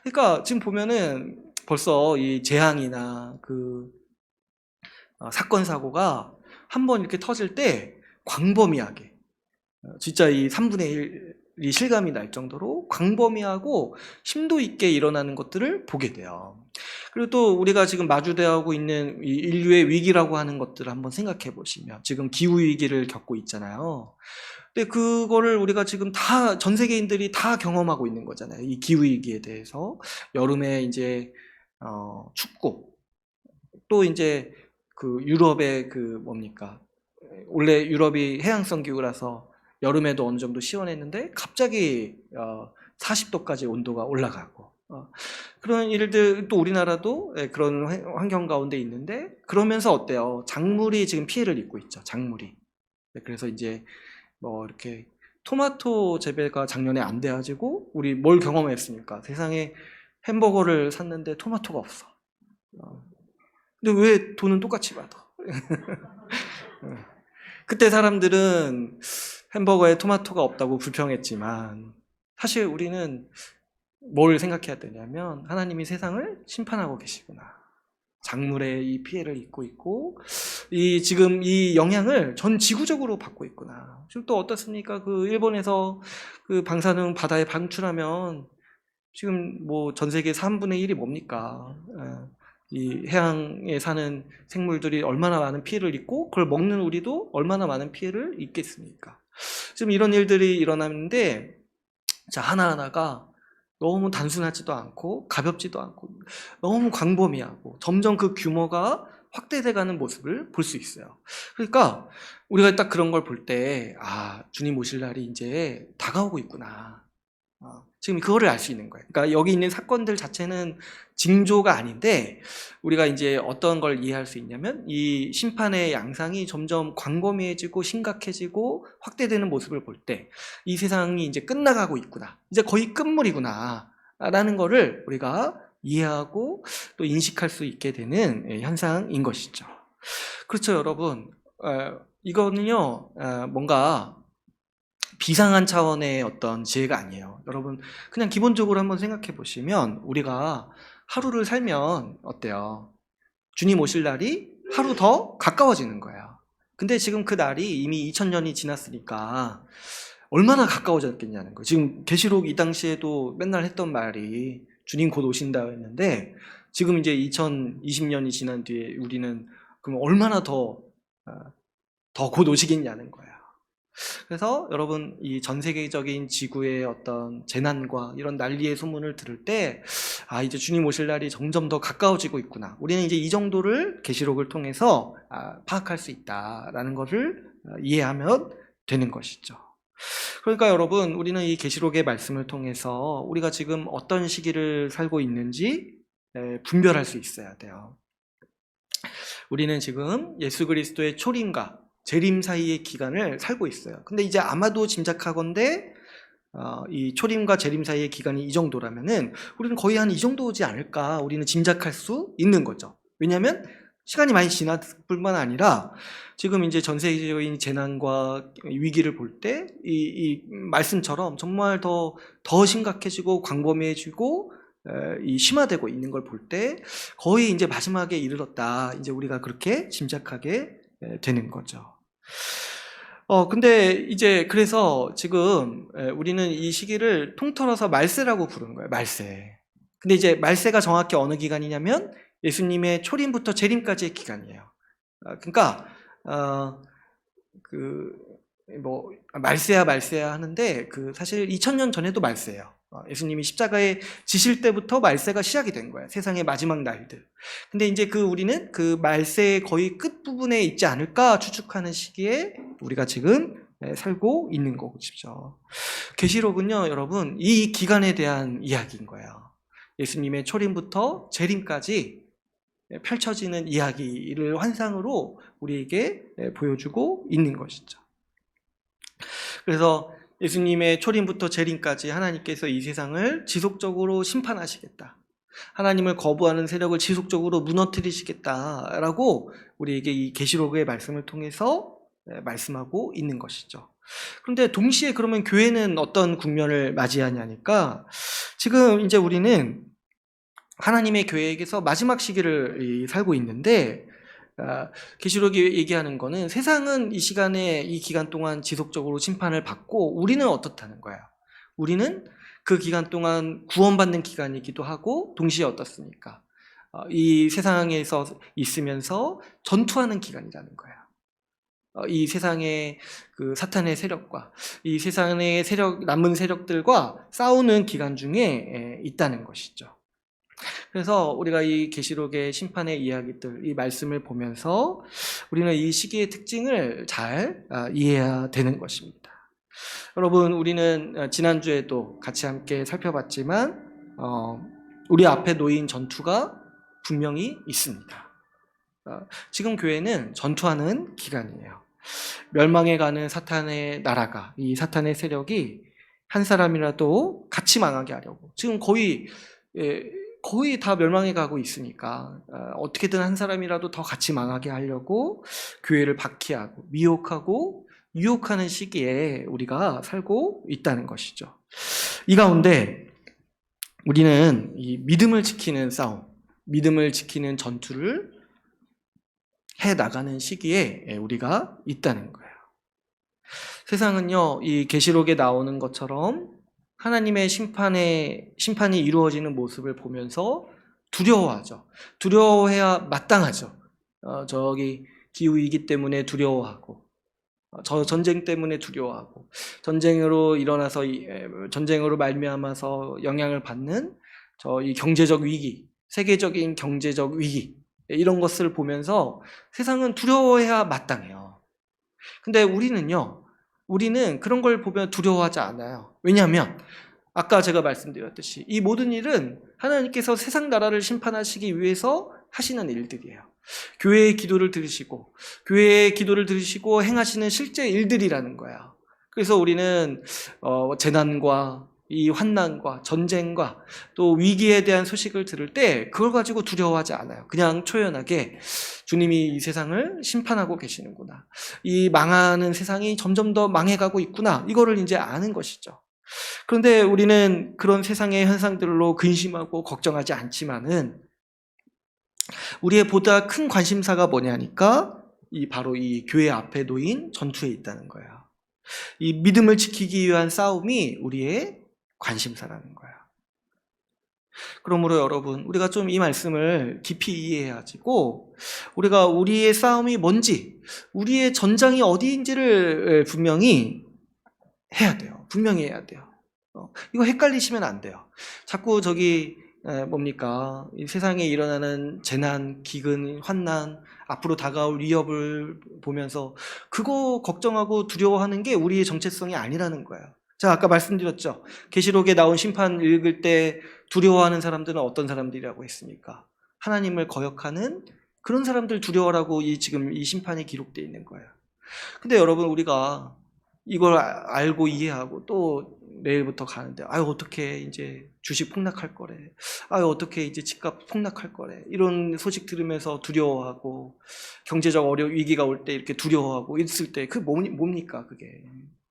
그러니까 지금 보면은 벌써 이 재앙이나 사건 사고가 한번 이렇게 터질 때 광범위하게, 진짜 이 3분의 1이 실감이 날 정도로 광범위하고 심도 있게 일어나는 것들을 보게 돼요. 그리고 또 우리가 지금 마주대하고 있는 이 인류의 위기라고 하는 것들을 한번 생각해 보시면 지금 기후위기를 겪고 있잖아요. 근데 그거를 우리가 지금 다 전 세계인들이 다 경험하고 있는 거잖아요. 이 기후위기에 대해서. 여름에 이제 춥고 또 이제 유럽의 원래 유럽이 해양성 기후라서 여름에도 어느 정도 시원했는데 갑자기 40도까지 온도가 올라가고 그런 일들, 또 우리나라도 그런 환경 가운데 있는데 그러면서 어때요? 작물이 지금 피해를 입고 있죠. 작물이. 그래서 이제 뭐 이렇게 토마토 재배가 작년에 안 돼가지고 우리 뭘 경험했습니까? 세상에 햄버거를 샀는데 토마토가 없어. 근데 왜 돈은 똑같이 받아? 그때 사람들은 햄버거에 토마토가 없다고 불평했지만 사실 우리는 뭘 생각해야 되냐면 하나님이 세상을 심판하고 계시구나. 작물의 이 피해를 입고 있고 지금 이 영향을 전 지구적으로 받고 있구나. 지금 또 어떻습니까? 일본에서 방사능 바다에 방출하면 지금 뭐 전 세계 3분의 1이 뭡니까? 이 해양에 사는 생물들이 얼마나 많은 피해를 입고 그걸 먹는 우리도 얼마나 많은 피해를 입겠습니까? 지금 이런 일들이 일어나는데 하나하나가 너무 단순하지도 않고 가볍지도 않고 너무 광범위하고 점점 그 규모가 확대돼가는 모습을 볼 수 있어요. 그러니까 우리가 딱 그런 걸 볼 때 주님 오실 날이 이제 다가오고 있구나. 지금 그거를 알 수 있는 거예요. 그러니까 여기 있는 사건들 자체는 징조가 아닌데 우리가 이제 어떤 걸 이해할 수 있냐면 이 심판의 양상이 점점 광범위해지고 심각해지고 확대되는 모습을 볼 때 이 세상이 이제 끝나가고 있구나. 이제 거의 끝물이구나. 라는 거를 우리가 이해하고 또 인식할 수 있게 되는 현상인 것이죠. 그렇죠, 여러분. 이거는요, 뭔가 비상한 차원의 어떤 지혜가 아니에요. 여러분, 그냥 기본적으로 한번 생각해 보시면 우리가 하루를 살면 어때요? 주님 오실 날이 하루 더 가까워지는 거예요. 근데 지금 그 날이 이미 2000년이 지났으니까 얼마나 가까워졌겠냐는 거예요. 지금 계시록 이 당시에도 맨날 했던 말이 주님 곧 오신다 했는데 지금 이제 2020년이 지난 뒤에 우리는 그럼 얼마나 더 곧 오시겠냐는 거야. 그래서 여러분 이 전 세계적인 지구의 어떤 재난과 이런 난리의 소문을 들을 때 이제 주님 오실 날이 점점 더 가까워지고 있구나. 우리는 이제 이 정도를 계시록을 통해서 파악할 수 있다라는 것을 이해하면 되는 것이죠. 그러니까 여러분 우리는 이 계시록의 말씀을 통해서 우리가 지금 어떤 시기를 살고 있는지 분별할 수 있어야 돼요. 우리는 지금 예수 그리스도의 초림과 재림 사이의 기간을 살고 있어요. 근데 이제 아마도 짐작하건대 이 초림과 재림 사이의 기간이 이 정도라면은 우리는 거의 한 이 정도지 않을까 우리는 짐작할 수 있는 거죠. 왜냐하면 시간이 많이 지났을 뿐만 아니라 지금 이제 전 세계적인 재난과 위기를 볼 때 이 말씀처럼 정말 더 심각해지고 광범위해지고 이 심화되고 있는 걸 볼 때 거의 이제 마지막에 이르렀다. 이제 우리가 그렇게 짐작하게 되는 거죠. 근데 이제 그래서 지금 우리는 이 시기를 통틀어서 말세라고 부르는 거예요. 말세. 근데 이제 말세가 정확히 어느 기간이냐면 예수님의 초림부터 재림까지의 기간이에요. 그러니까 말세야 하는데 사실 2000년 전에도 말세예요. 예수님이 십자가에 지실 때부터 말세가 시작이 된 거예요. 세상의 마지막 날들. 근데 이제 우리는 그 말세의 거의 끝부분에 있지 않을까 추측하는 시기에 우리가 지금 살고 있는 것이죠. 계시록은요, 여러분, 이 기간에 대한 이야기인 거예요. 예수님의 초림부터 재림까지 펼쳐지는 이야기를 환상으로 우리에게 보여주고 있는 것이죠. 그래서 예수님의 초림부터 재림까지 하나님께서 이 세상을 지속적으로 심판하시겠다. 하나님을 거부하는 세력을 지속적으로 무너뜨리시겠다라고 우리에게 이 계시록의 말씀을 통해서 말씀하고 있는 것이죠. 그런데 동시에 그러면 교회는 어떤 국면을 맞이하냐니까 지금 이제 우리는 하나님의 교회에게서 마지막 시기를 살고 있는데 계시록이 얘기하는 거는 세상은 이 시간에 이 기간 동안 지속적으로 심판을 받고 우리는 어떻다는 거야. 우리는 그 기간 동안 구원받는 기간이기도 하고 동시에 어떻습니까? 이 세상에서 있으면서 전투하는 기간이라는 거야. 이 세상의 사탄의 세력과 이 세상의 남은 세력들과 싸우는 기간 중에 있다는 것이죠. 그래서 우리가 이 계시록의 심판의 이야기들, 이 말씀을 보면서 우리는 이 시기의 특징을 잘 이해해야 되는 것입니다. 여러분, 우리는 지난주에도 같이 함께 살펴봤지만 우리 앞에 놓인 전투가 분명히 있습니다. 지금 교회는 전투하는 기간이에요. 멸망해 가는 사탄의 나라가, 이 사탄의 세력이 한 사람이라도 같이 망하게 하려고 지금 거의 다 멸망해 가고 있으니까 어떻게든 한 사람이라도 더 같이 망하게 하려고 교회를 박해하고 미혹하고 유혹하는 시기에 우리가 살고 있다는 것이죠. 이 가운데 우리는 이 믿음을 지키는 싸움, 믿음을 지키는 전투를 해나가는 시기에 우리가 있다는 거예요. 세상은요, 이 계시록에 나오는 것처럼 하나님의 심판이 이루어지는 모습을 보면서 두려워하죠. 두려워해야 마땅하죠. 저기 기후위기 때문에 두려워하고, 전쟁 때문에 두려워하고, 전쟁으로 말미암아서 영향을 받는 이 경제적 위기, 세계적인 경제적 위기, 이런 것을 보면서 세상은 두려워해야 마땅해요. 근데 우리는 그런 걸 보면 두려워하지 않아요. 왜냐하면 아까 제가 말씀드렸듯이 이 모든 일은 하나님께서 세상 나라를 심판하시기 위해서 하시는 일들이에요. 교회의 기도를 들으시고 행하시는 실제 일들이라는 거야. 그래서 우리는 재난과 이 환난과 전쟁과 또 위기에 대한 소식을 들을 때 그걸 가지고 두려워하지 않아요. 그냥 초연하게 주님이 이 세상을 심판하고 계시는구나. 이 망하는 세상이 점점 더 망해가고 있구나. 이거를 이제 아는 것이죠. 그런데 우리는 그런 세상의 현상들로 근심하고 걱정하지 않지만은 우리의 보다 큰 관심사가 뭐냐니까 바로 이 교회 앞에 놓인 전투에 있다는 거예요. 이 믿음을 지키기 위한 싸움이 우리의 관심사라는 거야. 그러므로 여러분, 우리가 좀 이 말씀을 깊이 이해해가지고 우리가 우리의 싸움이 뭔지, 우리의 전장이 어디인지를 분명히 해야 돼요. 분명히 해야 돼요. 이거 헷갈리시면 안 돼요. 자꾸 뭡니까? 이 세상에 일어나는 재난, 기근, 환난, 앞으로 다가올 위협을 보면서 그거 걱정하고 두려워하는 게 우리의 정체성이 아니라는 거예요. 자, 아까 말씀드렸죠. 계시록에 나온 심판 읽을 때 두려워하는 사람들은 어떤 사람들이라고 했습니까? 하나님을 거역하는 그런 사람들 두려워라고 지금 이 심판이 기록되어 있는 거예요. 근데 여러분, 우리가 이걸 알고 이해하고 또 내일부터 가는데, 아유, 어떻게 이제 주식 폭락할 거래. 아유, 어떻게 이제 집값 폭락할 거래. 이런 소식 들으면서 두려워하고, 경제적 위기가 올 때 이렇게 두려워하고 있을 때, 뭡니까, 그게.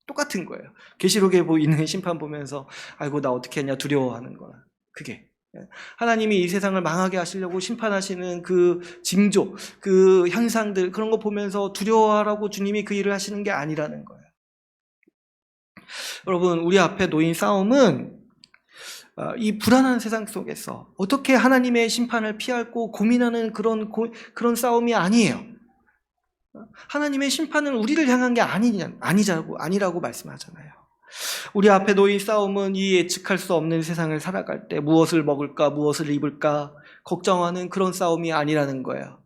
똑같은 거예요. 계시록에 있는 심판 보면서, 아이고, 나 어떻게 했냐, 두려워하는 거야. 그게. 하나님이 이 세상을 망하게 하시려고 심판하시는 그 징조, 그 현상들, 그런 거 보면서 두려워하라고 주님이 그 일을 하시는 게 아니라는 거예요. 여러분, 우리 앞에 놓인 싸움은 이 불안한 세상 속에서 어떻게 하나님의 심판을 피하고 고민하는 그런 싸움이 아니에요. 하나님의 심판은 우리를 향한 게 아니라고 말씀하잖아요. 우리 앞에 놓인 싸움은 이 예측할 수 없는 세상을 살아갈 때 무엇을 먹을까, 무엇을 입을까 걱정하는 그런 싸움이 아니라는 거예요.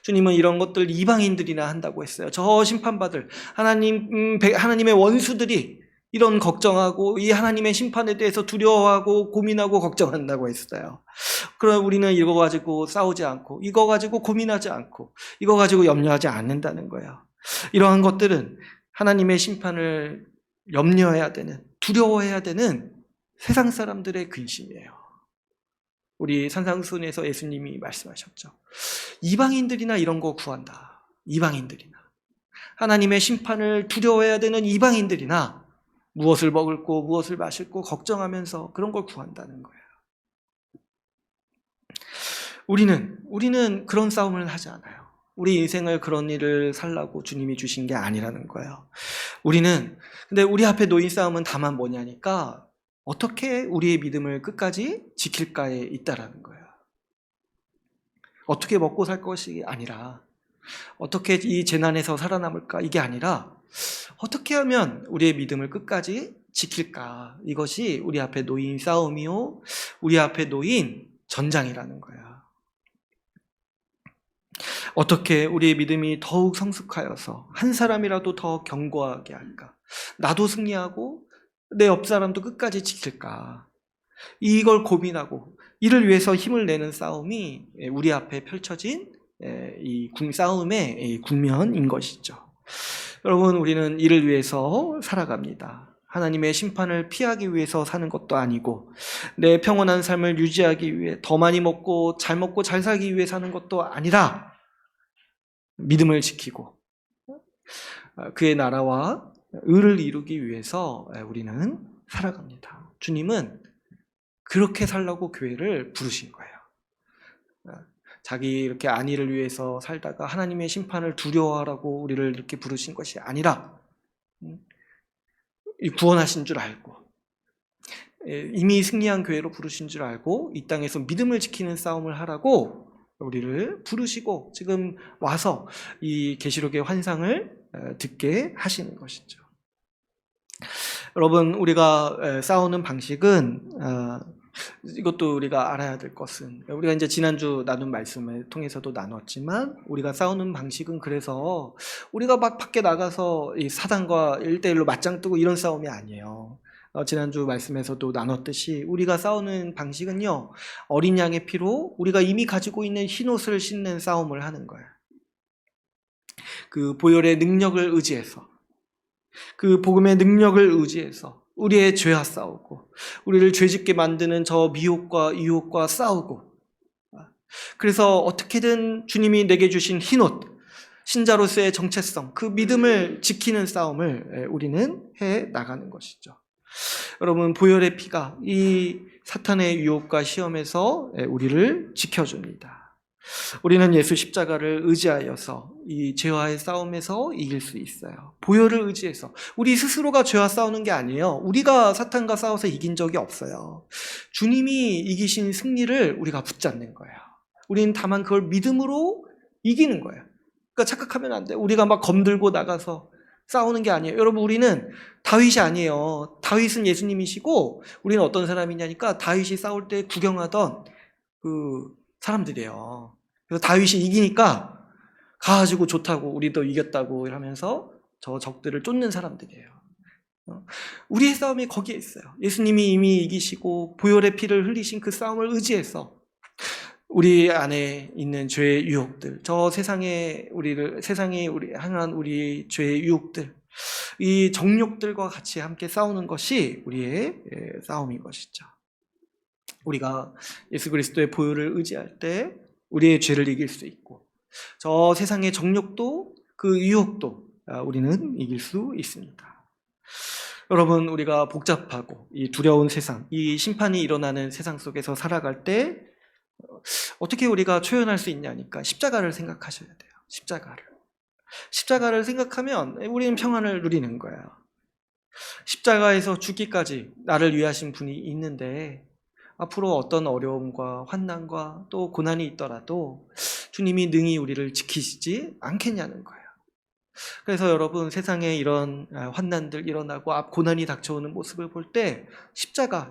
주님은 이런 것들 이방인들이나 한다고 했어요. 저 심판받을 하나님의 원수들이 이런 걱정하고 이 하나님의 심판에 대해서 두려워하고 고민하고 걱정한다고 했어요. 그럼 우리는 이거 가지고 싸우지 않고 이거 가지고 고민하지 않고 이거 가지고 염려하지 않는다는 거예요. 이러한 것들은 하나님의 심판을 염려해야 되는, 두려워해야 되는 세상 사람들의 근심이에요. 우리 산상순에서 예수님이 말씀하셨죠. 이방인들이나 이런 거 구한다. 이방인들이나. 하나님의 심판을 두려워해야 되는 이방인들이나 무엇을 먹을고 무엇을 마실고 걱정하면서 그런 걸 구한다는 거예요. 우리는 그런 싸움을 하지 않아요. 우리 인생을 그런 일을 살라고 주님이 주신 게 아니라는 거예요. 근데 우리 앞에 놓인 싸움은 다만 뭐냐니까 어떻게 우리의 믿음을 끝까지 지킬까에 있다라는 거예요. 어떻게 먹고 살 것이 아니라 어떻게 이 재난에서 살아남을까 이게 아니라 어떻게 하면 우리의 믿음을 끝까지 지킬까 이것이 우리 앞에 놓인 싸움이요 우리 앞에 놓인 전장이라는 거야. 어떻게 우리의 믿음이 더욱 성숙하여서 한 사람이라도 더 견고하게 할까? 나도 승리하고 내 옆 사람도 끝까지 지킬까? 이걸 고민하고 이를 위해서 힘을 내는 싸움이 우리 앞에 펼쳐진 이 싸움의 국면인 것이죠. 여러분, 우리는 이를 위해서 살아갑니다. 하나님의 심판을 피하기 위해서 사는 것도 아니고 내 평온한 삶을 유지하기 위해 더 많이 먹고 잘 살기 위해 사는 것도 아니라 믿음을 지키고 그의 나라와 의를 이루기 위해서 우리는 살아갑니다. 주님은 그렇게 살라고 교회를 부르신 거예요. 자기 이렇게 안위를 위해서 살다가 하나님의 심판을 두려워하라고 우리를 이렇게 부르신 것이 아니라 구원하신 줄 알고 이미 승리한 교회로 부르신 줄 알고 이 땅에서 믿음을 지키는 싸움을 하라고 우리를 부르시고 지금 와서 이 계시록의 환상을 듣게 하시는 것이죠. 여러분, 우리가 싸우는 방식은 이것도 우리가 알아야 될 것은 우리가 이제 지난주 나눈 말씀을 통해서도 나눴지만 우리가 싸우는 방식은 그래서 우리가 막 밖에 나가서 이 사단과 1대1로 맞짱 뜨고 이런 싸움이 아니에요. 지난주 말씀에서도 나눴듯이 우리가 싸우는 방식은요 어린 양의 피로 우리가 이미 가지고 있는 흰옷을 신는 싸움을 하는 거예요. 그 보혈의 능력을 의지해서 그 복음의 능력을 의지해서 우리의 죄와 싸우고 우리를 죄짓게 만드는 저 미혹과 유혹과 싸우고 그래서 어떻게든 주님이 내게 주신 흰옷 신자로서의 정체성 그 믿음을 지키는 싸움을 우리는 해 나가는 것이죠. 여러분, 보혈의 피가 이 사탄의 유혹과 시험에서 우리를 지켜줍니다. 우리는 예수 십자가를 의지하여서 이 죄와의 싸움에서 이길 수 있어요. 보혈을 의지해서. 우리 스스로가 죄와 싸우는 게 아니에요. 우리가 사탄과 싸워서 이긴 적이 없어요. 주님이 이기신 승리를 우리가 붙잡는 거예요. 우리는 다만 그걸 믿음으로 이기는 거예요. 그러니까 착각하면 안 돼요. 우리가 막 검들고 나가서 싸우는 게 아니에요. 여러분, 우리는 다윗이 아니에요. 다윗은 예수님이시고 우리는 어떤 사람이냐니까 다윗이 싸울 때 구경하던 그 사람들이에요. 그래서 다윗이 이기니까 가가지고 좋다고, 우리도 이겼다고 이러면서 저 적들을 쫓는 사람들이에요. 우리의 싸움이 거기에 있어요. 예수님이 이미 이기시고 보혈의 피를 흘리신 그 싸움을 의지해서 우리 안에 있는 죄의 유혹들, 저 세상이 우리 향한 우리 죄의 유혹들, 이 정욕들과 같이 함께 싸우는 것이 우리의 싸움인 것이죠. 우리가 예수 그리스도의 보혈을 의지할 때 우리의 죄를 이길 수 있고, 저 세상의 정욕도 그 유혹도 우리는 이길 수 있습니다. 여러분, 우리가 복잡하고 이 두려운 세상, 이 심판이 일어나는 세상 속에서 살아갈 때 어떻게 우리가 초연할 수 있냐니까 십자가를 생각하셔야 돼요. 십자가를 생각하면 우리는 평안을 누리는 거예요. 십자가에서 죽기까지 나를 위하신 분이 있는데 앞으로 어떤 어려움과 환난과 또 고난이 있더라도 주님이 능히 우리를 지키시지 않겠냐는 거예요. 그래서 여러분, 세상에 이런 환난들 일어나고 앞 고난이 닥쳐오는 모습을 볼 때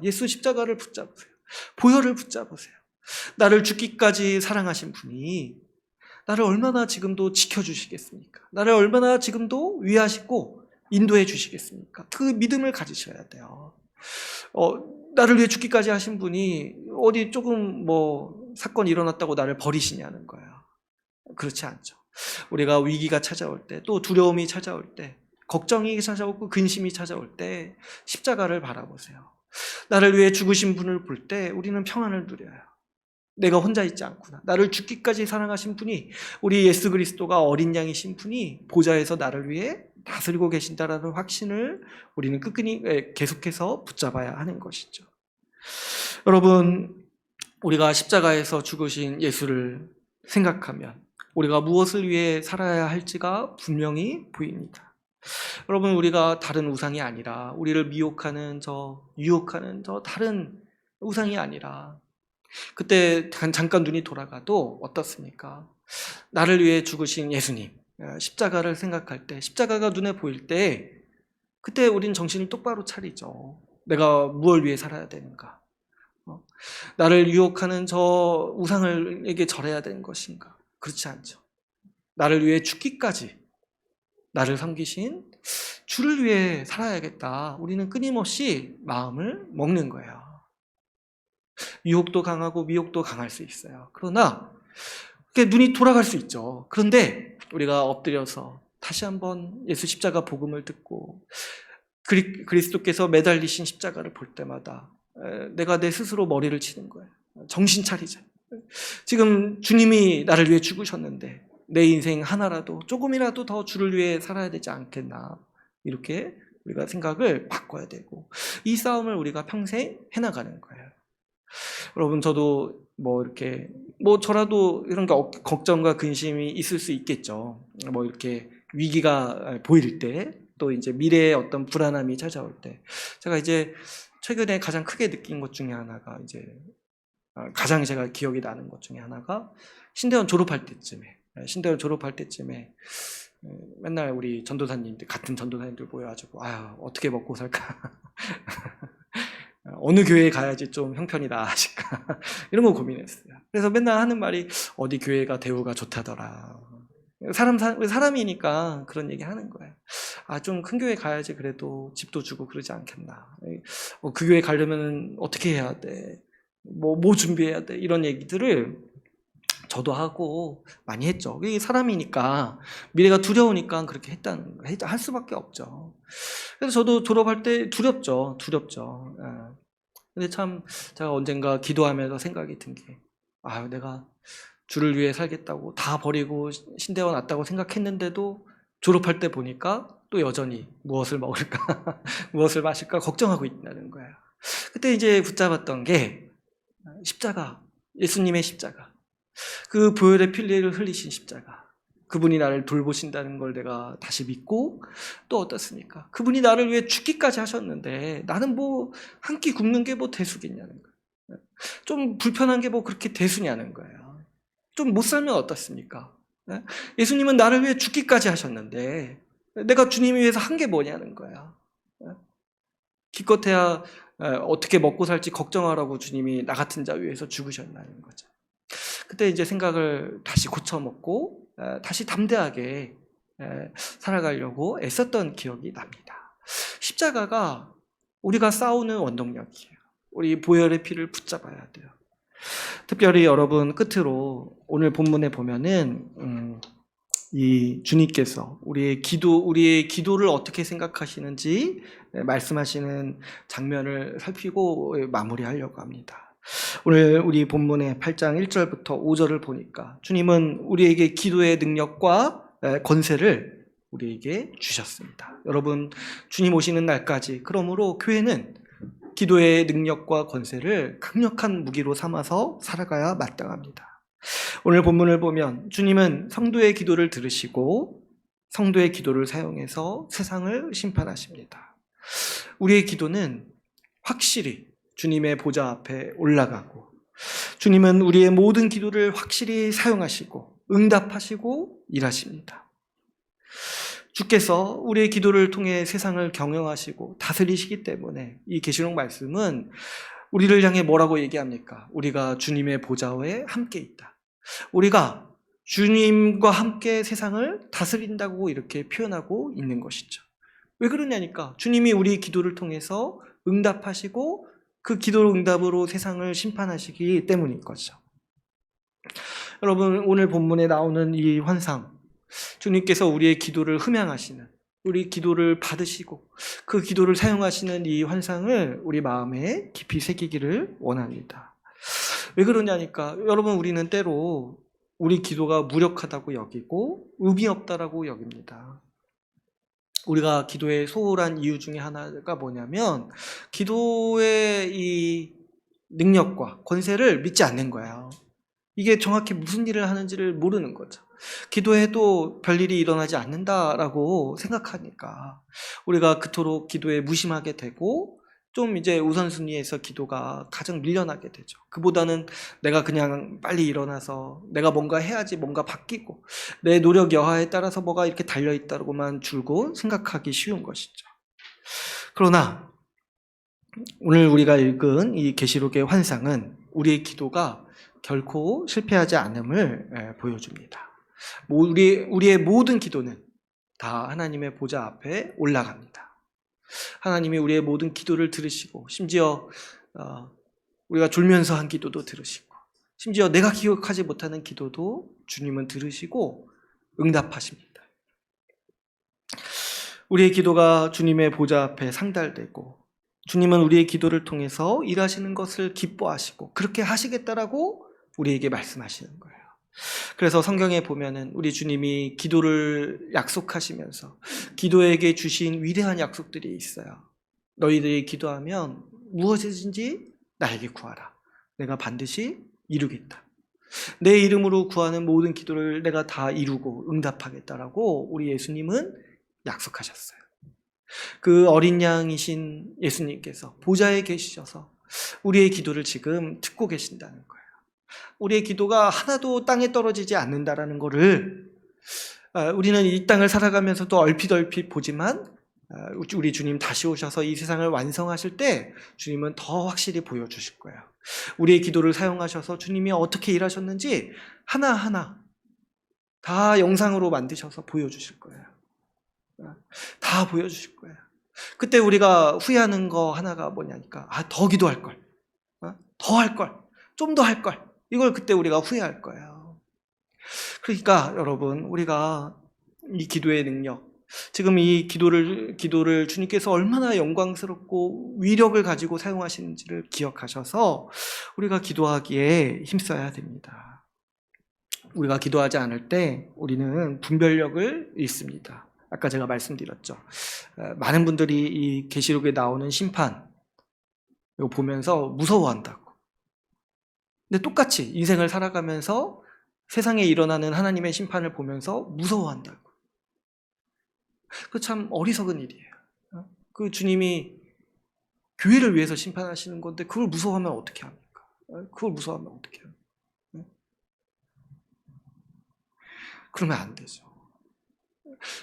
예수 십자가를 붙잡으세요. 보혈을 붙잡으세요. 나를 죽기까지 사랑하신 분이 나를 얼마나 지금도 지켜주시겠습니까? 나를 얼마나 지금도 위하시고 인도해 주시겠습니까? 그 믿음을 가지셔야 돼요. 나를 위해 죽기까지 하신 분이 어디 조금 사건이 일어났다고 나를 버리시냐는 거예요. 그렇지 않죠. 우리가 위기가 찾아올 때, 또 두려움이 찾아올 때, 걱정이 찾아오고 근심이 찾아올 때 십자가를 바라보세요. 나를 위해 죽으신 분을 볼 때 우리는 평안을 누려요. 내가 혼자 있지 않구나. 나를 죽기까지 사랑하신 분이, 우리 예수 그리스도가 어린 양이신 분이 보좌에서 나를 위해 다스리고 계신다라는 확신을 우리는 끝까지 계속해서 붙잡아야 하는 것이죠. 여러분, 우리가 십자가에서 죽으신 예수를 생각하면 우리가 무엇을 위해 살아야 할지가 분명히 보입니다. 여러분, 우리가 다른 우상이 아니라, 우리를 유혹하는 저 다른 우상이 아니라, 그때 잠깐 눈이 돌아가도 어떻습니까? 나를 위해 죽으신 예수님, 십자가를 생각할 때, 십자가가 눈에 보일 때 그때 우린 정신을 똑바로 차리죠. 내가 무엇을 위해 살아야 되는가? 나를 유혹하는 저 우상을에게 절해야 되는 것인가? 그렇지 않죠. 나를 위해 죽기까지 나를 섬기신 주를 위해 살아야겠다. 우리는 끊임없이 마음을 먹는 거예요. 유혹도 강하고 미혹도 강할 수 있어요. 그러나 눈이 돌아갈 수 있죠. 그런데 우리가 엎드려서 다시 한번 예수 십자가 복음을 듣고 그리스도께서 매달리신 십자가를 볼 때마다 내가 내 스스로 머리를 치는 거예요. 정신 차리자. 지금 주님이 나를 위해 죽으셨는데 내 인생 하나라도, 조금이라도 더 주를 위해 살아야 되지 않겠나, 이렇게 우리가 생각을 바꿔야 되고, 이 싸움을 우리가 평생 해나가는 거예요. 여러분, 저도 저라도 이런 걱정과 근심이 있을 수 있겠죠. 이렇게 위기가 보일 때, 또 이제 미래의 어떤 불안함이 찾아올 때, 제가 이제 최근에 가장 크게 느낀 것 중에 하나가, 가장 제가 기억이 나는 것 중에 하나가 신대원 졸업할 때쯤에 맨날 우리 같은 전도사님들 모여가지고 어떻게 먹고 살까 어느 교회에 가야지 좀 형편이 나아질까 이런 거 고민했어요. 그래서 맨날 하는 말이 어디 교회가 대우가 좋다더라. 사람이니까 그런 얘기 하는 거예요. 좀 큰 교회 가야지 그래도 집도 주고 그러지 않겠나. 그 교회 가려면 어떻게 해야 돼? 뭐 준비해야 돼? 이런 얘기들을 저도 하고 많이 했죠. 이게 사람이니까, 미래가 두려우니까 그렇게 할 수밖에 없죠. 그래서 저도 졸업할 때 두렵죠. 근데 참 제가 언젠가 기도하면서 생각이 든 게, 내가 주를 위해 살겠다고 다 버리고 신대원 왔다고 생각했는데도 졸업할 때 보니까 또 여전히 무엇을 먹을까, 무엇을 마실까 걱정하고 있다는 거예요. 그때 이제 붙잡았던 게 예수님의 십자가. 그 보혈의 피를 흘리신 십자가, 그분이 나를 돌보신다는 걸 내가 다시 믿고, 또 어떻습니까? 그분이 나를 위해 죽기까지 하셨는데 나는 뭐 한 끼 굶는 게 뭐 대수겠냐는 거예요. 좀 불편한 게 뭐 그렇게 대수냐는 거예요. 좀 못 살면 어떻습니까? 예수님은 나를 위해 죽기까지 하셨는데 내가 주님 위해서 한 게 뭐냐는 거야. 기껏해야 어떻게 먹고 살지 걱정하라고 주님이 나 같은 자 위해서 죽으셨다는 거죠. 그때 이제 생각을 다시 고쳐먹고 다시 담대하게 살아가려고 애썼던 기억이 납니다. 십자가가 우리가 싸우는 원동력이에요. 우리 보혈의 피를 붙잡아야 돼요. 특별히 여러분 끝으로 오늘 본문에 보면은 이 주님께서 우리의 기도를 어떻게 생각하시는지 말씀하시는 장면을 살피고 마무리하려고 합니다. 오늘 우리 본문의 8장 1절부터 5절을 보니까 주님은 우리에게 기도의 능력과 권세를 우리에게 주셨습니다. 여러분, 주님 오시는 날까지 그러므로 교회는 기도의 능력과 권세를 강력한 무기로 삼아서 살아가야 마땅합니다. 오늘 본문을 보면 주님은 성도의 기도를 들으시고 성도의 기도를 사용해서 세상을 심판하십니다. 우리의 기도는 확실히 주님의 보좌 앞에 올라가고 주님은 우리의 모든 기도를 확실히 사용하시고 응답하시고 일하십니다. 주께서 우리의 기도를 통해 세상을 경영하시고 다스리시기 때문에 이 계시록 말씀은 우리를 향해 뭐라고 얘기합니까? 우리가 주님의 보좌에 함께 있다. 우리가 주님과 함께 세상을 다스린다고 이렇게 표현하고 있는 것이죠. 왜 그러냐니까 주님이 우리 기도를 통해서 응답하시고 그 기도 응답으로 세상을 심판하시기 때문인 거죠. 여러분, 오늘 본문에 나오는 이 환상, 주님께서 우리의 기도를 흠양하시는, 우리 기도를 받으시고 그 기도를 사용하시는 이 환상을 우리 마음에 깊이 새기기를 원합니다. 왜 그러냐니까 여러분, 우리는 때로 우리 기도가 무력하다고 여기고 의미 없다라고 여깁니다. 우리가 기도에 소홀한 이유 중에 하나가 뭐냐면 기도의 이 능력과 권세를 믿지 않는 거예요. 이게 정확히 무슨 일을 하는지를 모르는 거죠. 기도해도 별일이 일어나지 않는다라고 생각하니까 우리가 그토록 기도에 무심하게 되고 좀 이제 우선순위에서 기도가 가장 밀려나게 되죠. 그보다는 내가 그냥 빨리 일어나서 내가 뭔가 해야지 뭔가 바뀌고 내 노력 여하에 따라서 뭐가 이렇게 달려있다고만 줄고 생각하기 쉬운 것이죠. 그러나 오늘 우리가 읽은 이 계시록의 환상은 우리의 기도가 결코 실패하지 않음을 보여줍니다. 우리의 모든 기도는 다 하나님의 보좌 앞에 올라갑니다. 하나님이 우리의 모든 기도를 들으시고 심지어 우리가 졸면서 한 기도도 들으시고 심지어 내가 기억하지 못하는 기도도 주님은 들으시고 응답하십니다. 우리의 기도가 주님의 보좌 앞에 상달되고 주님은 우리의 기도를 통해서 일하시는 것을 기뻐하시고 그렇게 하시겠다라고 우리에게 말씀하시는 거예요. 그래서 성경에 보면은 우리 주님이 기도를 약속하시면서 기도에게 주신 위대한 약속들이 있어요. 너희들이 기도하면 무엇이든지 나에게 구하라. 내가 반드시 이루겠다. 내 이름으로 구하는 모든 기도를 내가 다 이루고 응답하겠다라고 우리 예수님은 약속하셨어요. 그 어린 양이신 예수님께서 보좌에 계시셔서 우리의 기도를 지금 듣고 계신다는 거예요. 우리의 기도가 하나도 땅에 떨어지지 않는다라는 것을 우리는 이 땅을 살아가면서도 얼핏 보지만 우리 주님 다시 오셔서 이 세상을 완성하실 때 주님은 더 확실히 보여주실 거예요. 우리의 기도를 사용하셔서 주님이 어떻게 일하셨는지 하나하나 다 영상으로 만드셔서 보여주실 거예요. 다 보여주실 거예요. 그때 우리가 후회하는 거 하나가 뭐냐니까 더 기도할 걸, 더 할 걸, 좀 더 할 걸. 이걸 그때 우리가 후회할 거예요. 그러니까 여러분, 우리가 이 기도의 능력, 지금 이 기도를 주님께서 얼마나 영광스럽고 위력을 가지고 사용하시는지를 기억하셔서 우리가 기도하기에 힘써야 됩니다. 우리가 기도하지 않을 때 우리는 분별력을 잃습니다. 아까 제가 말씀드렸죠. 많은 분들이 이 계시록에 나오는 심판 이거 보면서 무서워한다고. 근데 똑같이 인생을 살아가면서 세상에 일어나는 하나님의 심판을 보면서 무서워한다고. 그 참 어리석은 일이에요. 그 주님이 교회를 위해서 심판하시는 건데 그걸 무서워하면 어떻게 합니까? 그걸 무서워하면 어떻게 합니까? 그러면 안 되죠.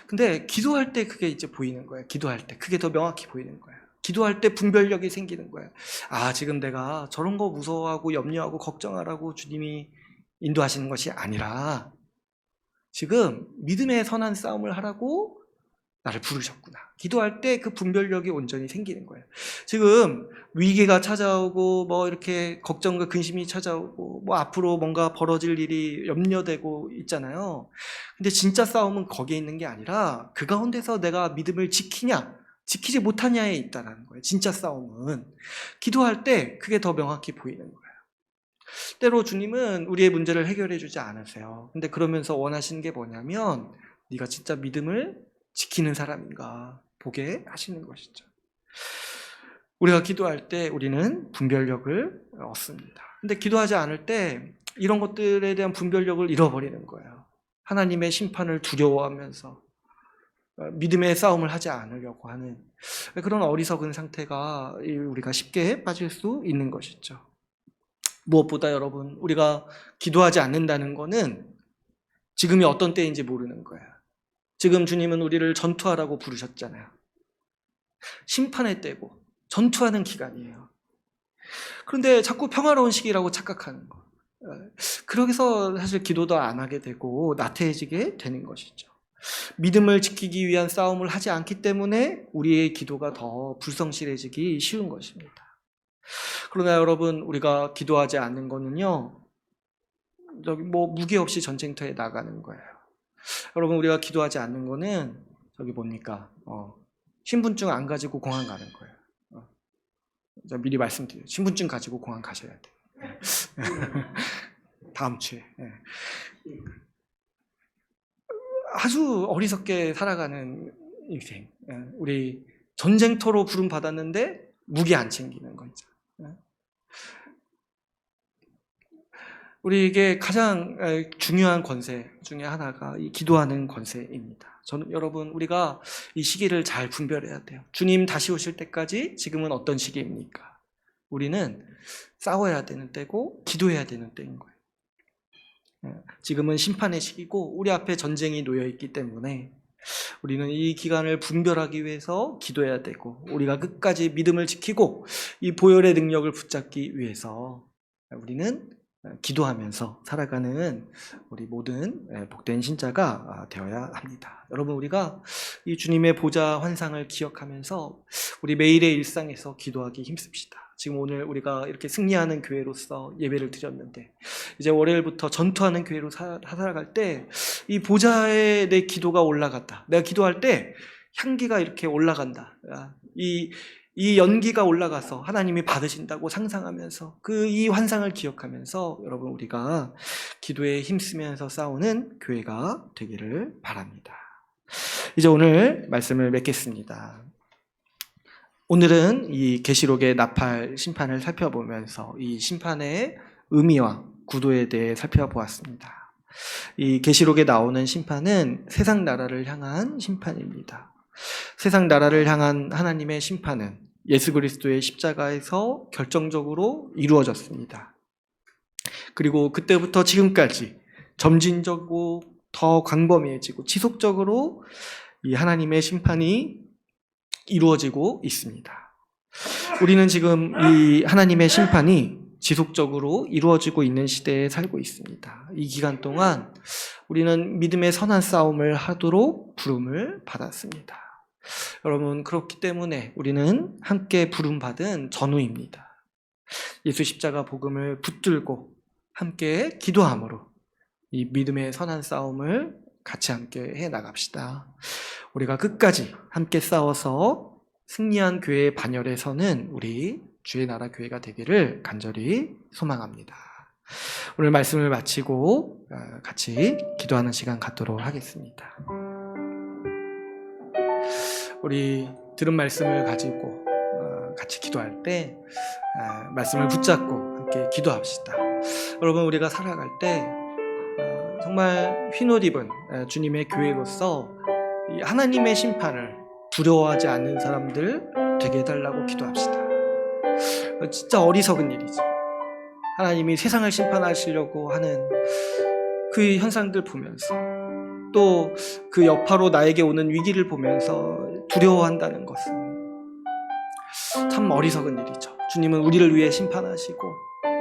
근데 기도할 때 그게 이제 보이는 거예요. 기도할 때 그게 더 명확히 보이는 거예요. 기도할 때 분별력이 생기는 거예요. 아, 지금 내가 저런 거 무서워하고 염려하고 걱정하라고 주님이 인도하시는 것이 아니라 지금 믿음의 선한 싸움을 하라고 나를 부르셨구나. 기도할 때 그 분별력이 온전히 생기는 거예요. 지금 위기가 찾아오고 뭐 이렇게 걱정과 근심이 찾아오고 뭐 앞으로 뭔가 벌어질 일이 염려되고 있잖아요. 근데 진짜 싸움은 거기에 있는 게 아니라 그 가운데서 내가 믿음을 지키냐 지키지 못하냐에 있다는 거예요. 진짜 싸움은 기도할 때 그게 더 명확히 보이는 거예요. 때로 주님은 우리의 문제를 해결해 주지 않으세요. 근데 그러면서 원하시는 게 뭐냐면 네가 진짜 믿음을 지키는 사람인가 보게 하시는 것이죠. 우리가 기도할 때 우리는 분별력을 얻습니다. 근데 기도하지 않을 때 이런 것들에 대한 분별력을 잃어버리는 거예요. 하나님의 심판을 두려워하면서 믿음의 싸움을 하지 않으려고 하는 그런 어리석은 상태가 우리가 쉽게 빠질 수 있는 것이죠. 무엇보다 여러분, 우리가 기도하지 않는다는 것은 지금이 어떤 때인지 모르는 거예요. 지금 주님은 우리를 전투하라고 부르셨잖아요. 심판의 때고 전투하는 기간이에요. 그런데 자꾸 평화로운 시기라고 착각하는 거. 그러기서 사실 기도도 안 하게 되고 나태해지게 되는 것이죠. 믿음을 지키기 위한 싸움을 하지 않기 때문에 우리의 기도가 더 불성실해지기 쉬운 것입니다. 그러나 여러분, 우리가 기도하지 않는 거는요, 저기 뭐 무기 없이 전쟁터에 나가는 거예요. 여러분, 우리가 기도하지 않는 거는 저기 뭡니까? 신분증 안 가지고 공항 가는 거예요. 미리 말씀드려요. 신분증 가지고 공항 가셔야 돼요. 다음 주에. 아주 어리석게 살아가는 인생. 우리 전쟁터로 부름 받았는데 무기 안 챙기는 거 있죠. 우리에게 가장 중요한 권세 중에 하나가 이 기도하는 권세입니다. 저는 여러분, 우리가 이 시기를 잘 분별해야 돼요. 주님 다시 오실 때까지 지금은 어떤 시기입니까? 우리는 싸워야 되는 때고 기도해야 되는 때인 거예요. 지금은 심판의 시기고 우리 앞에 전쟁이 놓여 있기 때문에 우리는 이 기간을 분별하기 위해서 기도해야 되고, 우리가 끝까지 믿음을 지키고 이 보혈의 능력을 붙잡기 위해서 우리는 기도하면서 살아가는 우리 모든 복된 신자가 되어야 합니다. 여러분, 우리가 이 주님의 보좌 환상을 기억하면서 우리 매일의 일상에서 기도하기 힘씁시다. 지금 오늘 우리가 이렇게 승리하는 교회로서 예배를 드렸는데 이제 월요일부터 전투하는 교회로 살아갈 때 이 보좌에 내 기도가 올라갔다. 내가 기도할 때 향기가 이렇게 올라간다. 이 연기가 올라가서 하나님이 받으신다고 상상하면서 이 환상을 기억하면서 여러분, 우리가 기도에 힘쓰면서 싸우는 교회가 되기를 바랍니다. 이제 오늘 말씀을 맺겠습니다. 오늘은 이 계시록의 나팔 심판을 살펴보면서 이 심판의 의미와 구도에 대해 살펴보았습니다. 이 계시록에 나오는 심판은 세상 나라를 향한 심판입니다. 세상 나라를 향한 하나님의 심판은 예수 그리스도의 십자가에서 결정적으로 이루어졌습니다. 그리고 그때부터 지금까지 점진적으로 더 광범위해지고 지속적으로 이 하나님의 심판이 이루어지고 있습니다. 우리는 지금 이 하나님의 심판이 지속적으로 이루어지고 있는 시대에 살고 있습니다. 이 기간 동안 우리는 믿음의 선한 싸움을 하도록 부름을 받았습니다. 여러분, 그렇기 때문에 우리는 함께 부름받은 전우입니다. 예수 십자가 복음을 붙들고 함께 기도함으로 이 믿음의 선한 싸움을 같이 함께 해 나갑시다. 우리가 끝까지 함께 싸워서 승리한 교회의 반열에 서는 우리 주의 나라 교회가 되기를 간절히 소망합니다. 오늘 말씀을 마치고 같이 기도하는 시간 갖도록 하겠습니다. 우리 들은 말씀을 가지고 같이 기도할 때 말씀을 붙잡고 함께 기도합시다. 여러분, 우리가 살아갈 때 정말 흰옷 입은 주님의 교회로서 이 하나님의 심판을 두려워하지 않는 사람들 되게 해달라고 기도합시다. 진짜 어리석은 일이죠. 하나님이 세상을 심판하시려고 하는 그 현상들 보면서 또 그 여파로 나에게 오는 위기를 보면서 두려워한다는 것은 참 어리석은 일이죠. 주님은 우리를 위해 심판하시고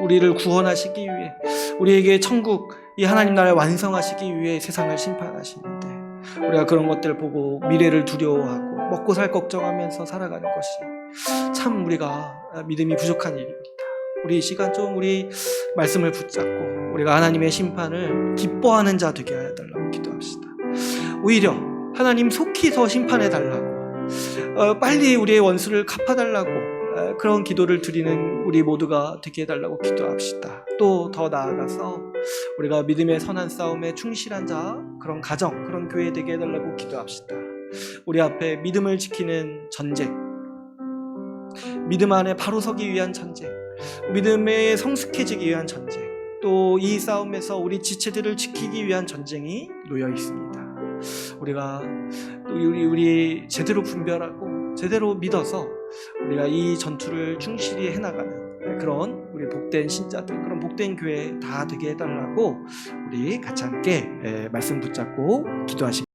우리를 구원하시기 위해 우리에게 천국 이 하나님 나라를 완성하시기 위해 세상을 심판하시는데 우리가 그런 것들을 보고 미래를 두려워하고 먹고 살 걱정하면서 살아가는 것이 참 우리가 믿음이 부족한 일입니다. 우리 이 시간 좀 우리 말씀을 붙잡고 우리가 하나님의 심판을 기뻐하는 자 되게 해달라고 기도합시다. 오히려 하나님 속히서 심판해달라고 빨리 우리의 원수를 갚아달라고 그런 기도를 드리는 우리 모두가 되게 해달라고 기도합시다. 또 더 나아가서 우리가 믿음의 선한 싸움에 충실한 자, 그런 가정, 그런 교회 되게 해달라고 기도합시다. 우리 앞에 믿음을 지키는 전쟁, 믿음 안에 바로 서기 위한 전쟁, 믿음에 성숙해지기 위한 전쟁, 또 이 싸움에서 우리 지체들을 지키기 위한 전쟁이 놓여 있습니다. 우리가 우리 제대로 분별하고 제대로 믿어서 우리가 이 전투를 충실히 해나가는 그런 우리 복된 신자들, 그런 복된 교회 다 되게 해달라고 우리 같이 함께 말씀 붙잡고 기도하시겠습니다.